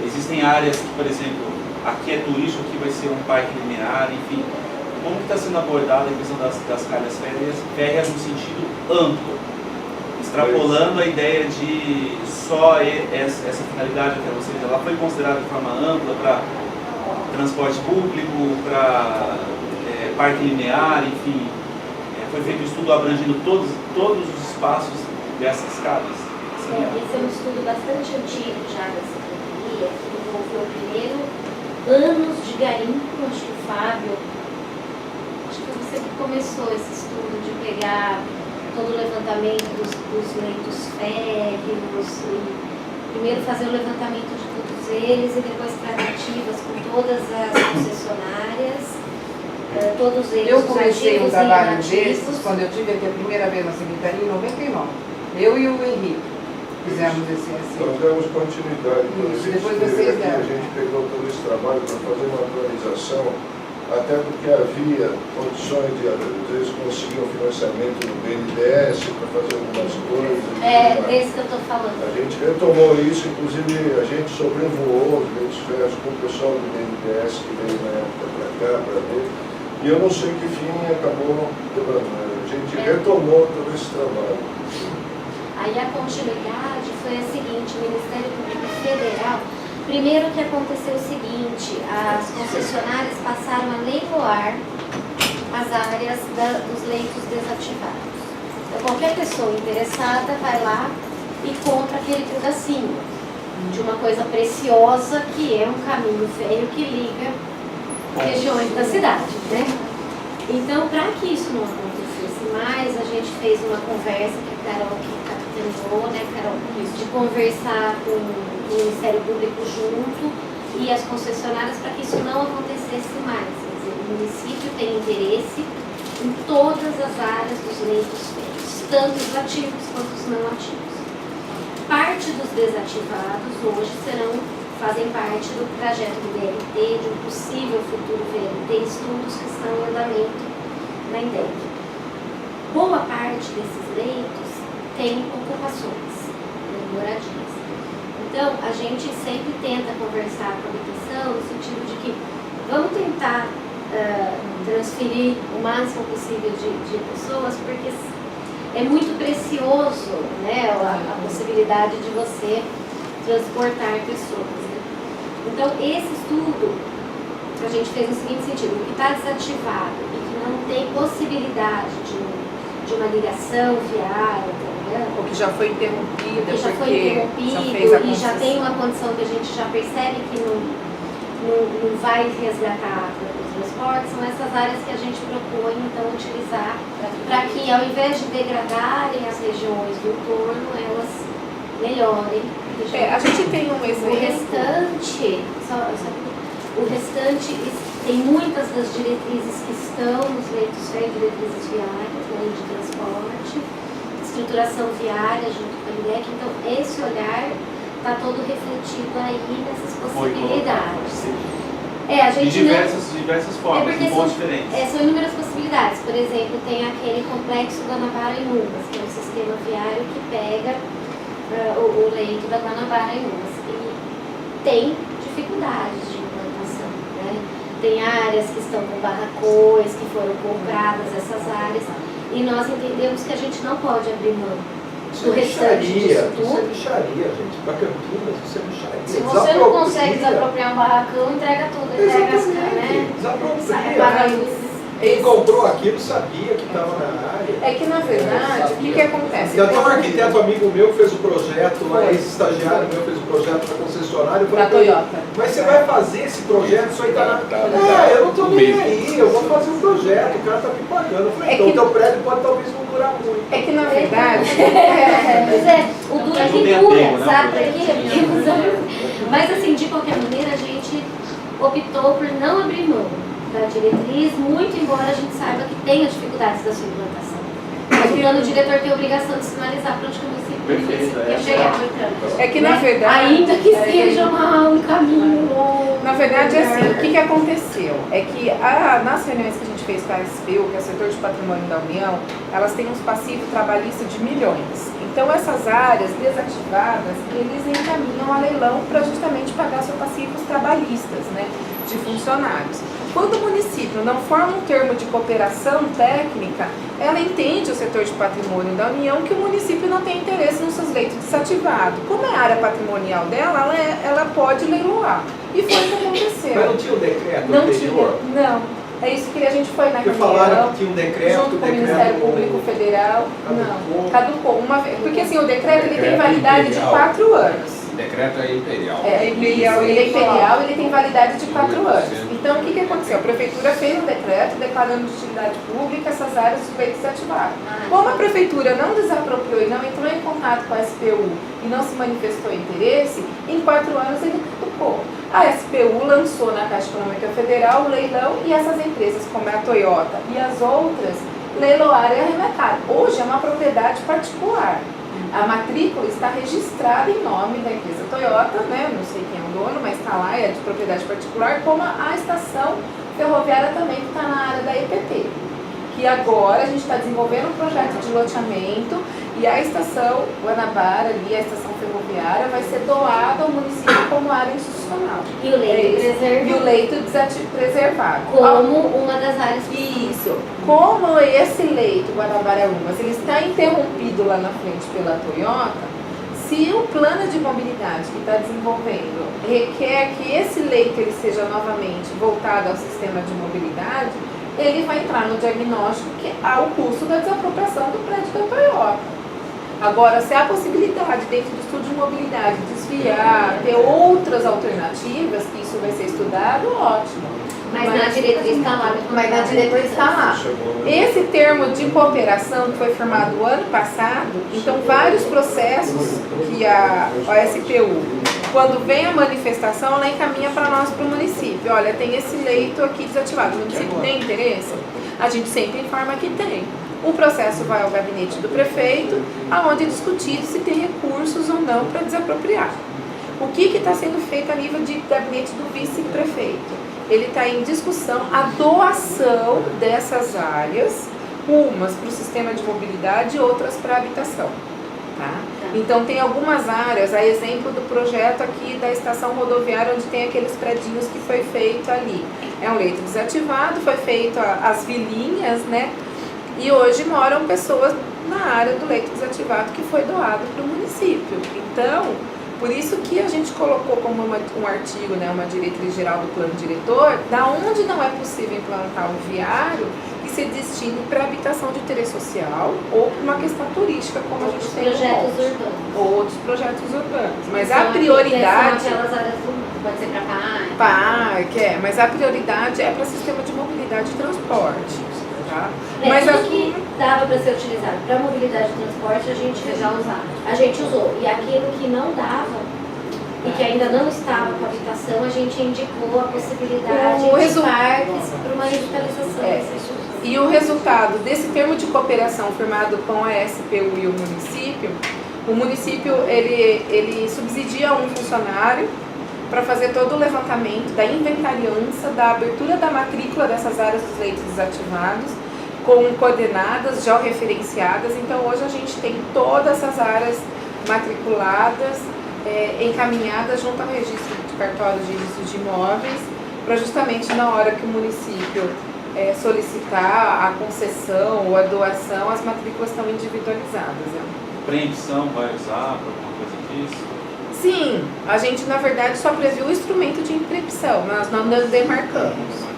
Existem áreas que, por exemplo, aqui é turístico, aqui vai ser um parque linear, enfim. Como está sendo abordada a questão das calhas férreas no sentido amplo? extrapolando a ideia de só essa finalidade que você ela foi considerada de forma ampla para transporte público, para parque linear, enfim. Foi feito um estudo abrangendo todos os espaços dessas casas. Esse é um estudo bastante antigo já da Secretaria, que envolveu primeiro anos de garimpo. Acho que o Fábio, acho que você que começou esse estudo de pegar todo o levantamento dos leitos férreos, e primeiro fazer o levantamento de todos eles e depois tratativas com todas as concessionárias. Todos eles, eu comecei um trabalho desses desses quando eu tive aqui a primeira vez na Secretaria em 99. Eu e o Henrique fizemos esse Nós demos continuidade. Quando a Isso, gente depois esteve vocês aqui, deram. a gente pegou todo esse trabalho para fazer uma atualização, até porque havia condições de, às vezes, conseguir um financiamento do BNDES para fazer algumas coisas. Desse que eu estou falando. A gente retomou isso, inclusive a gente sobrevoou os leitos férreos com o pessoal do BNDES que veio na época para cá para ver. E eu não sei que fim acabou quebrando. A gente retomou todo esse trabalho. Aí a continuidade foi a seguinte: o Ministério Público Federal, primeiro que aconteceu o seguinte, as concessionárias passaram a leiloar as áreas dos leitos desativados. Então qualquer pessoa interessada vai lá e compra aquele pedacinho de uma coisa preciosa que é um caminho férreo que liga regiões da cidade, né? Então, para que isso não acontecesse mais, a gente fez uma conversa que a Carol que capitaneou, né, Carol, de conversar com o Ministério Público junto e as concessionárias para que isso não acontecesse mais. Quer dizer, o município tem interesse em todas as áreas dos leitos férreos, tanto os ativos quanto os não ativos. Parte dos desativados hoje fazem parte do projeto do VLT, de um possível futuro VLT, estudos que estão em andamento na INDEC. Boa parte desses leitos tem ocupações, moradias. Então, a gente sempre tenta conversar com a habitação no sentido de que vamos tentar transferir o máximo possível de pessoas, porque é muito precioso, né, a possibilidade de você transportar pessoas. Então, esse estudo a gente fez no seguinte sentido: o que está desativado e que não tem possibilidade de uma ligação viária, ou que já foi interrompida, que já foi interrompido e já tem uma condição que a gente já percebe que não vai resgatar os transportes, são essas áreas que a gente propõe então utilizar para que, ao invés de degradarem as regiões do entorno, elas melhorem. A gente tem um exemplo. O restante tem muitas das diretrizes que estão nos leitos férreos, diretrizes viárias, lei de transporte, estruturação viária junto com a INDEC. Então, esse olhar está todo refletido aí nessas possibilidades. A gente de diversas formas, em pontos diferentes. São inúmeras possibilidades. Por exemplo, tem aquele complexo Guanabara e Umas, que é um sistema viário que pega o leito da Guanabara e Umas. E tem dificuldades de implantação, né? Tem áreas que estão com barracões, que foram compradas essas áreas, e nós entendemos que a gente não pode abrir mão do restante disso tudo. Isso é bicharia, gente. Para Campinas, isso é bicharia. Se você não consegue desapropriar um barracão, entrega tudo, entrega as né? Desapropria. Quem comprou aquilo sabia que estava na área. É que, na verdade, o que acontece? Eu tenho um arquiteto amigo meu que fez o projeto, ex-estagiário meu fez o projeto para concessionário. Da Toyota. Mas você vai fazer esse projeto, isso aí está na... eu não estou nem aí, eu vou fazer um projeto, o cara está me pagando. Eu falei, então o teu prédio pode talvez não durar muito. É que, na verdade... Pois é, o dura que dura, sabe? Mas, assim, de qualquer maneira, a gente optou por não abrir mão da diretriz, muito embora a gente saiba que tem as dificuldades da sua implantação. Mas o plano diretor tem a obrigação de sinalizar para onde que o município quer chegar. É que, na verdade... Ainda que seja um caminho longo. Na verdade, assim, o que aconteceu? É que nas reuniões que a gente fez com a SPU, que é o Setor de Patrimônio da União, elas têm uns passivos trabalhistas de milhões. Então, essas áreas desativadas, eles encaminham a leilão para justamente pagar seus passivos trabalhistas, né, de funcionários. Quando o município não forma um termo de cooperação técnica, ela entende o setor de patrimônio da União que o município não tem interesse nos seus leitos desativados. Como é a área patrimonial dela, ela pode leiloar. E foi o que aconteceu. Mas não tinha um decreto Não anterior? tinha, não. É isso que a gente foi na Porque falaram reunião, que tinha um decreto, junto com o Ministério Público Federal. Não, caducou uma vez. Porque assim, o decreto ele tem validade de 4 anos. O decreto é imperial. Ele é imperial, ele tem validade de 4 anos. Então, o que aconteceu? A Prefeitura fez um decreto declarando de utilidade pública essas áreas de leitos desativados. Como a Prefeitura não desapropriou e não entrou em contato com a SPU e não se manifestou interesse, em 4 anos ele caducou. A SPU lançou na Caixa Econômica Federal o leilão e essas empresas, como a Toyota e as outras, leiloaram e arremetaram. Hoje é uma propriedade particular. A matrícula está registrada em nome da empresa Toyota, né? Não sei quem é o dono, mas está lá, é de propriedade particular, como a estação ferroviária também que está na área da EPT. Que agora a gente está desenvolvendo um projeto de loteamento e a estação Guanabara, ali, a estação ferroviária, vai ser doada ao município como área institucional. E o leito preservado. E o leito preservado. Como uma das áreas. Isso. Como esse leito Guanabara Umas, ele está interrompido lá na frente pela Toyota, se o plano de mobilidade que está desenvolvendo requer que esse leito ele seja novamente voltado ao sistema de mobilidade, ele vai entrar no diagnóstico que há o custo da desapropriação do prédio da Toyota. Agora, se há possibilidade dentro do estudo de mobilidade desviar, ter outras alternativas, que isso vai ser estudado, ótimo. Mas na diretriz está lá. Mas na diretriz está lá. Esse termo de cooperação que foi firmado o ano passado, então vários processos que a SPU, quando vem a manifestação, ela encaminha para nós, para o município. Olha, tem esse leito aqui desativado. O município tem interesse? A gente sempre informa que tem. O processo vai ao gabinete do prefeito, aonde é discutido se tem recursos ou não para desapropriar. O que está sendo feito a nível de gabinete do vice-prefeito? Ele está em discussão a doação dessas áreas, umas para o sistema de mobilidade e outras para habitação. Tá? Então tem algumas áreas, a exemplo do projeto aqui da estação rodoviária, onde tem aqueles predinhos que foi feito ali. É um leito desativado, foi feito as vilinhas, né? E hoje moram pessoas na área do leito desativado que foi doado para o município. Então, por isso que a gente colocou como um artigo, né, uma diretriz geral do plano diretor, da onde não é possível implantar o viário, que se destine para habitação de interesse social ou para uma questão turística, como a gente tem projetos urbanos. Ou outros projetos urbanos. Mas a prioridade... São aquelas áreas urbanas, pode ser para parque, mas a prioridade é para sistema de mobilidade e transporte. Tá? Mas tudo que dava para ser utilizado para mobilidade e transporte, a gente já usava. A gente usou. E aquilo que não dava e que ainda não estava com habitação, a gente indicou a possibilidade de parques para uma revitalização. E o resultado desse termo de cooperação firmado com a SPU e o município ele subsidia um funcionário para fazer todo o levantamento da inventariança, da abertura da matrícula dessas áreas dos leitos desativados, com coordenadas georreferenciadas. Então hoje a gente tem todas essas áreas matriculadas, encaminhadas junto ao registro de cartório de registro de imóveis, para justamente na hora que o município solicitar a concessão ou a doação, as matrículas estão individualizadas. Né? Preemção vai usar para alguma coisa disso? Sim, a gente na verdade só previu o instrumento de impressão, nós não demarcamos.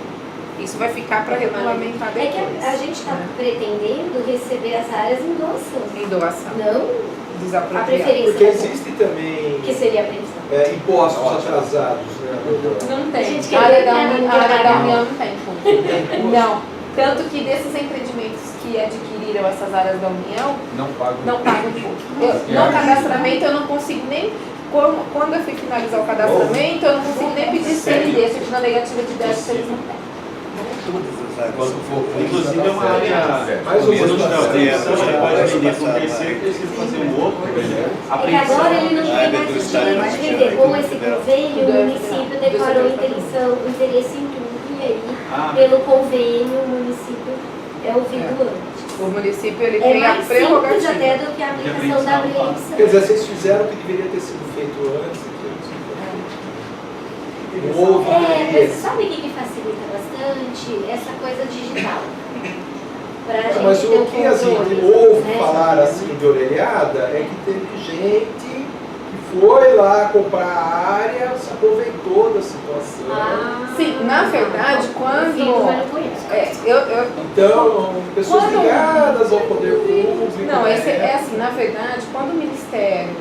Isso vai ficar para regulamentar depois. É que a gente está pretendendo receber as áreas em doação. Em doação. Não desapropriar. a preferência. Porque existe também que seria a previsão. Impostos atrasados, né? Não tem. A A área da União não tem. Não. Tanto que desses empreendimentos que adquiriram essas áreas da União, não pagam imposto. No cadastramento eu não consigo nem... Quando eu fui finalizar o cadastramento, eu não consigo nem pedir CND, certidão negativa de débito, eles não têm. Inclusive é uma área mais ou menos da operação, ele pode vender por terceiro, que eles fazer um outro. É que agora ele não tem mais sentido de vender. Com esse convênio, o município declarou interesse em tudo, e aí, pelo convênio, o município é ouvido antes. O município ele tem a prerrogativa. É mais simples até do que a aplicação da preemção. Quer dizer, vocês fizeram o que deveria ter sido feito antes. Não houve Mas interesse. sabe o que facilita bastante? Essa coisa digital. Pra gente Mas ter o que a gente controle, ouve né? falar assim de orelhada é que teve gente que foi lá comprar a área, se aproveitou da situação. Sim, na verdade, quando... Eu não conheço. Então, pessoas Quando- ligadas ao poder público. Não, é assim, na verdade, quando o Ministério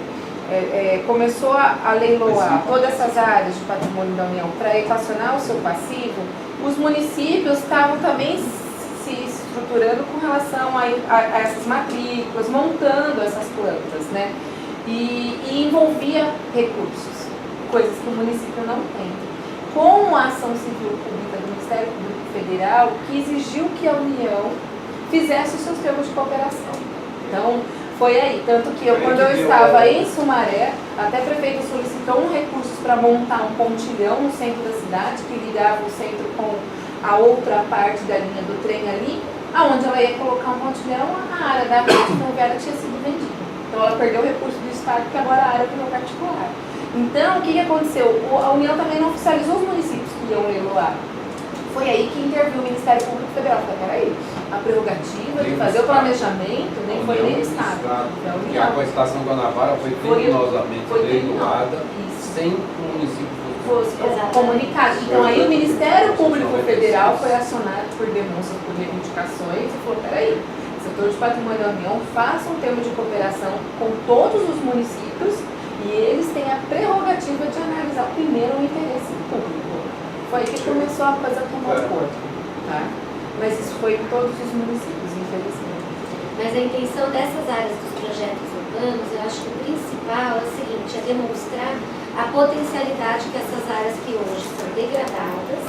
começou a leiloar todas essas áreas de patrimônio da União para equacionar o seu passivo, os municípios estavam também se estruturando com relação a essas matrículas, montando essas plantas, né? E envolvia recursos, coisas que o município não tem. Com a ação civil pública do Ministério Público Federal, que exigiu que a União fizesse os seus termos de cooperação. Então, foi aí. Tanto que quando eu estava em Sumaré, até a prefeita solicitou um recurso para montar um pontilhão no centro da cidade, que ligava o centro com a outra parte da linha do trem ali, aonde ela ia colocar um pontilhão, a área da rede ferroviária tinha sido vendida. Então ela perdeu o recurso do Estado, que agora a área virou particular. Então, o que aconteceu? A União também não oficializou os municípios que iam leiloar. Foi aí que interviu o Ministério Público Federal. Falei, peraí, a prerrogativa de fazer o planejamento nem foi nem o Estado. Foi a Porque a União. estação Guanabara foi criminosolamente leiloada sem que o município Fosse comunicado. Então aí o Ministério Público Federal foi acionado por denúncias, por reivindicações e falou, peraí, setor de patrimônio da União faça um termo de cooperação com todos os municípios e eles têm a prerrogativa de analisar primeiro o interesse público. Foi aí que começou a coisa tomar corpo, tá? Mas isso foi em todos os municípios, infelizmente. Mas a intenção dessas áreas dos projetos urbanos, eu acho que o principal é o seguinte, é demonstrar a potencialidade que essas áreas que hoje são degradadas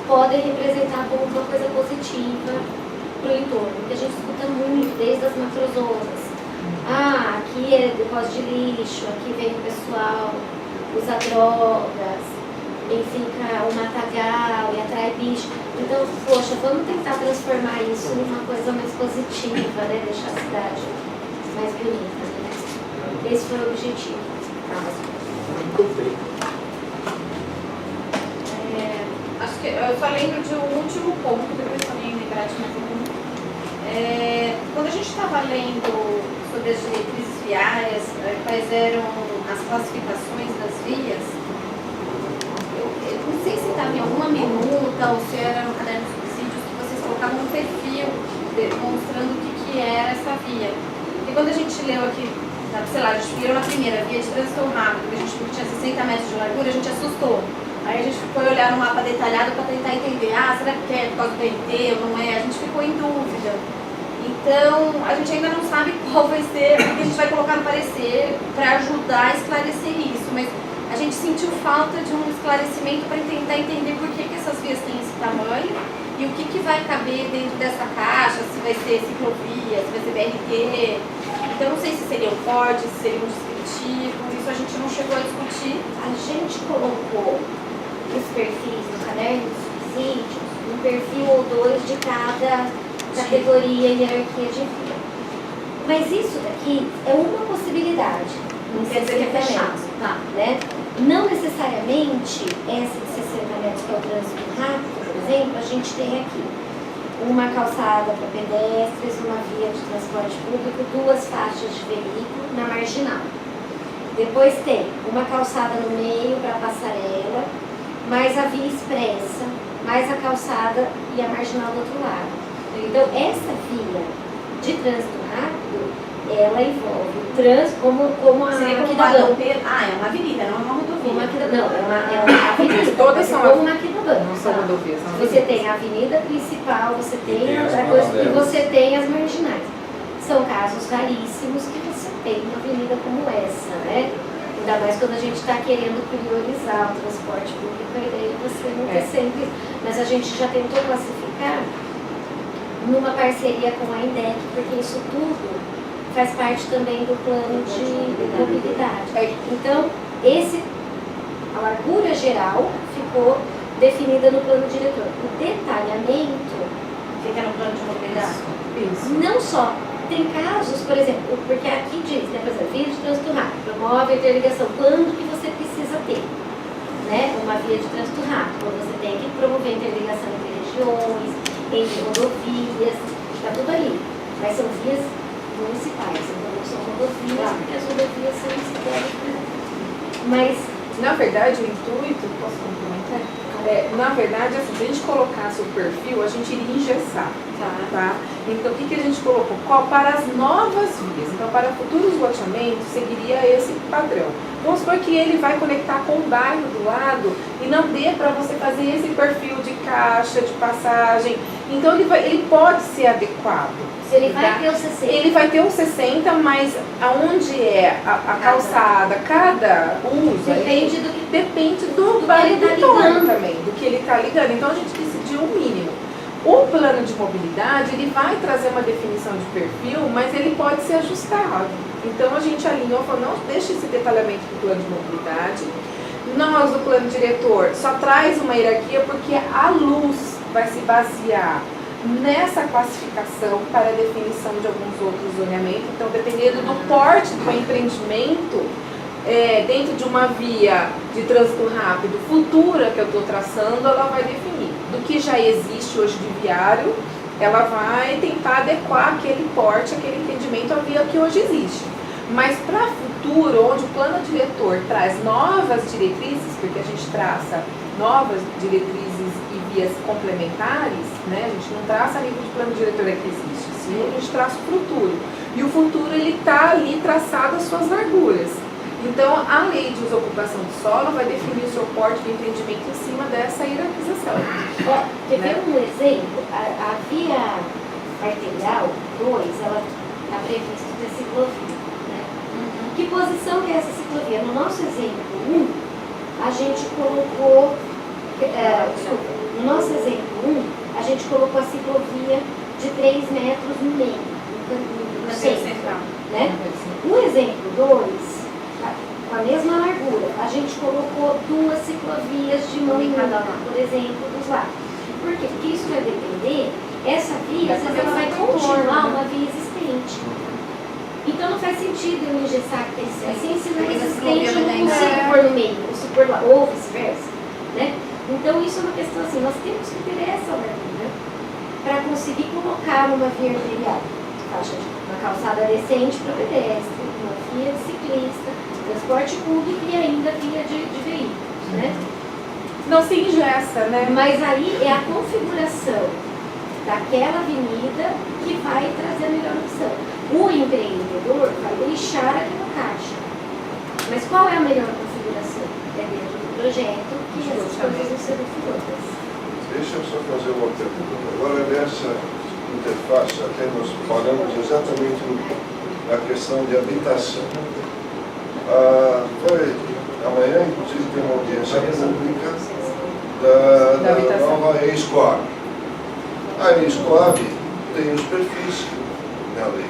podem representar como uma coisa positiva para o entorno, que a gente escuta muito desde as macrozonas. Ah, aqui é depósito de lixo, aqui vem o pessoal, usa drogas, e fica o matagal e atrai bicho. Então, poxa, vamos tentar transformar isso numa coisa mais positiva, né? Deixar a cidade mais bonita, né? Esse foi o objetivo. Acho que eu só lembro de um último ponto, depois eu nem lembrar de mais um. Quando a gente estava lendo sobre as diretrizes viárias, quais eram as classificações das vias, eu não sei se estava em alguma minuta ou se era no caderno de subsídios que vocês colocavam um perfil demonstrando o que era essa via. E quando a gente leu aqui, sei lá, a gente virou na primeira via de trânsito rápido, a gente viu que tinha 60 metros de largura, a gente assustou. Aí a gente foi olhar no mapa detalhado para tentar entender, será que é por causa do BNT ou não é? A gente ficou em dúvida. Então, a gente ainda não sabe qual vai ser o que a gente vai colocar no parecer para ajudar a esclarecer isso, mas a gente sentiu falta de um esclarecimento para tentar entender por que essas vias têm esse tamanho e o que vai caber dentro dessa caixa, se vai ser ciclovia, se vai ser BRT. Então, não sei se seria um corte, se seria um descritivo, isso a gente não chegou a discutir. A gente colocou os perfis no caderno dos subsídios, um perfil ou dois de cada categoria e hierarquia de via. Mas isso daqui é uma possibilidade. Não quer dizer que é fechado, tá? Né? Não necessariamente essa de 60 metros que é o trânsito rápido, por exemplo, a gente tem aqui uma calçada para pedestres, uma via de transporte público, 2 faixas de veículo na marginal. Depois tem uma calçada no meio para a passarela, mais a via expressa, mais a calçada e a marginal do outro lado. Então, essa via de trânsito rápido, ela envolve o trânsito como a Maquidabã. É uma avenida, não é uma rodovia. Não, é uma avenida. Todas são como Maquidabã. Não são rodovias, são Você tem a avenida principal, você tem as outra coisa, e paralelas. você tem as marginais. São casos raríssimos que você tem uma avenida como essa, né? Ainda mais quando a gente está querendo priorizar o transporte público, a ideia é você não ter sempre. Mas a gente já tentou classificar numa parceria com a INDEC, porque isso tudo faz parte também do plano de mobilidade. Então, a largura geral ficou definida no plano diretor. O detalhamento fica no plano de mobilidade. Isso. Não só. Tem casos, por exemplo, porque aqui diz, né, por exemplo, via de trânsito rápido, promove a interligação, quando que você precisa ter? né, uma via de trânsito rápido, quando você tem que promover interligação entre regiões, entre rodovias, está tudo ali. Mas são vias municipais, então não são rodovias, porque as rodovias são municipais. Mas, na verdade, o intuito, posso complementar? Na verdade, assim, se a gente colocasse o perfil, a gente iria engessar. Tá? Então, o que a gente colocou? Para as novas vias. Então, para futuros loteamentos, seguiria esse padrão. Vamos supor que ele vai conectar com o bairro do lado e não dê para você fazer esse perfil de caixa, de passagem. Então, ele pode ser adequado. Ele vai ter os 60. Ele vai ter os 60, mas aonde é a calçada, cada uso, depende do que depende do bairro do entorno também, do que ele está ligando. Então, a gente decidiu o mínimo. O plano de mobilidade, ele vai trazer uma definição de perfil, mas ele pode ser ajustado. Então, a gente alinhou, falou, não deixa esse detalhamento do plano de mobilidade. Nós, do plano diretor, só traz uma hierarquia porque a luz vai se basear nessa classificação para a definição de alguns outros zoneamentos. Então, dependendo do porte do empreendimento, dentro de uma via de trânsito rápido futura que eu estou traçando, ela vai definir. Do que já existe hoje de viário, ela vai tentar adequar aquele porte, aquele entendimento à via que hoje existe. Mas para futuro, onde o plano diretor traz novas diretrizes, porque a gente traça novas diretrizes e vias complementares, né? A gente não traça a nível de plano diretor que existe, sim, a gente traça o futuro. E o futuro, ele está ali traçado as suas larguras. Então, a lei de usocupação do solo vai definir o seu porte de empreendimento em cima dessa hierarquização. Quer ver um exemplo? A via arterial 2, ela está prevista ter ciclovia. Né? Que posição que é essa ciclovia? No nosso exemplo 1, a gente colocou... no nosso exemplo 1, a gente colocou a ciclovia de 3 metros no meio, no centro. Né? No exemplo 2, com a mesma largura, a gente colocou 2 ciclovias de mão em cada lado, por exemplo, dos lados. Por quê? Porque isso vai depender, essa via, às vezes ela vai continuar uma via existente. Então não faz sentido eu engessar que assim, se não é existente, eu não consigo pôr no meio, ou vice-versa. Né? Então isso é uma questão assim, nós temos que ter essa largura para conseguir colocar uma via arterial, uma calçada decente para o pedestre, uma via de ciclista, transporte público e ainda via de veículos, né? Não se ingessa, né? Mas aí é a configuração daquela avenida que vai trazer a melhor opção. O empreendedor vai deixar aquela caixa. Mas qual é a melhor configuração? É dentro do projeto que essas coisas vão ser definidas. Deixa eu só fazer uma pergunta. Agora, nessa interface, até nós falamos exatamente na questão de habitação. Amanhã, inclusive, tem uma audiência pública da nova ESCOAB. A ESCOAB tem os perfis na lei.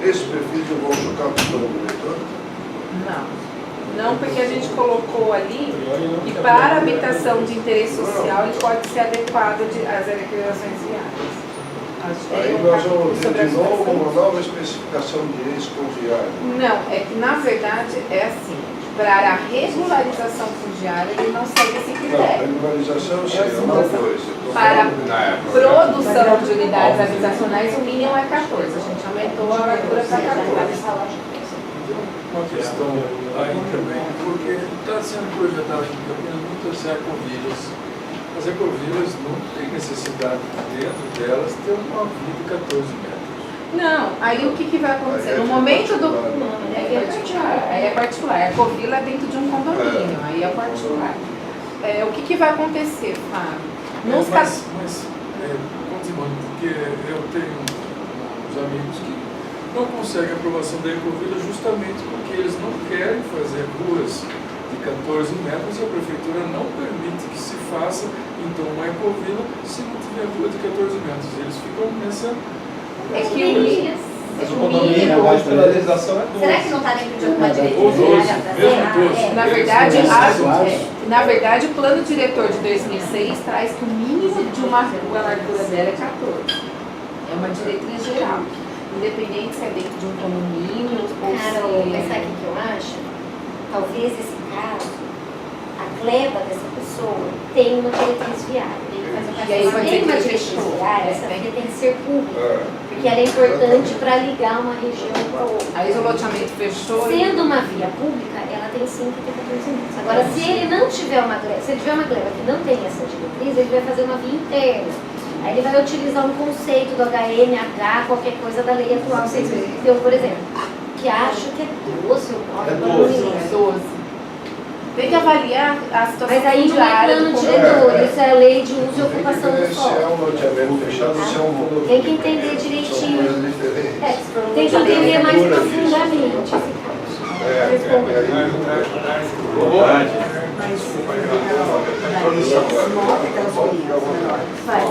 Esses perfis eu vou chocar com o plano diretor? Não, porque a gente colocou ali que para habitação de interesse social ele pode ser adequado às recreações viárias. Aí nós vamos ter de novo uma nova especificação de ex-fundiário. Não, é que na verdade é assim, para a regularização fundiária ele não segue esse critério. Não, regularização é uma coisa. Para a produção de unidades habitacionais o mínimo é 14, a gente aumentou a largura para 14. Uma questão aí também, porque está sendo projetado aqui em Campinas muitas ecovilas. As ecovilas não tem necessidade dentro delas ter uma via de 14 metros. Não, aí o que vai acontecer? No momento do... Aí é particular. A ecovila é dentro de um condomínio, aí é particular. O que vai acontecer, Fábio? Continuando, porque eu tenho uns amigos que não conseguem a aprovação da ecovila justamente porque eles não querem fazer ruas de 14 metros e a prefeitura não permite que se faça então uma ecovila se não tiver rua de 14 metros. Eles ficam nessa... Mas o condomínio, hoje, pela legislação, é 12. Será que não está dentro de alguma diretriz? Na verdade, o plano diretor de 2006 traz que o mínimo de uma rua, a largura dela é 14. É uma diretriz geral. Independente se é dentro de um condomínio ou se... Mas sabe o que eu acho? Talvez esse caso, a gleba dessa pessoa tem uma diretriz viária. E aí Se pode tem ser uma que diretriz fechou. viária, essa via tem que ser pública, É. porque ela é importante para ligar uma região com a outra. Aí o loteamento fechou e... Sendo uma via pública, ela tem 5 e 14 minutos. Agora, se ele não tiver uma gleba, se ele tiver uma gleba que não tem essa diretriz, ele vai fazer uma via interna. Aí ele vai utilizar um conceito do HNH, qualquer coisa da lei atual. Eu, por exemplo, que acho que é 12 ou 9, não me lembro. É 12. Tem que avaliar a situação Mas aí não é fundiária plano do diretor, É. isso é a lei de uso e Tem que ocupação ver do se é solo. um loteamento fechado ou se é um... Tem que entender São direitinho. coisas diferentes. Tem que entender mais profundamente esse caso. Verdade. Nota aquelas coisas. Vai.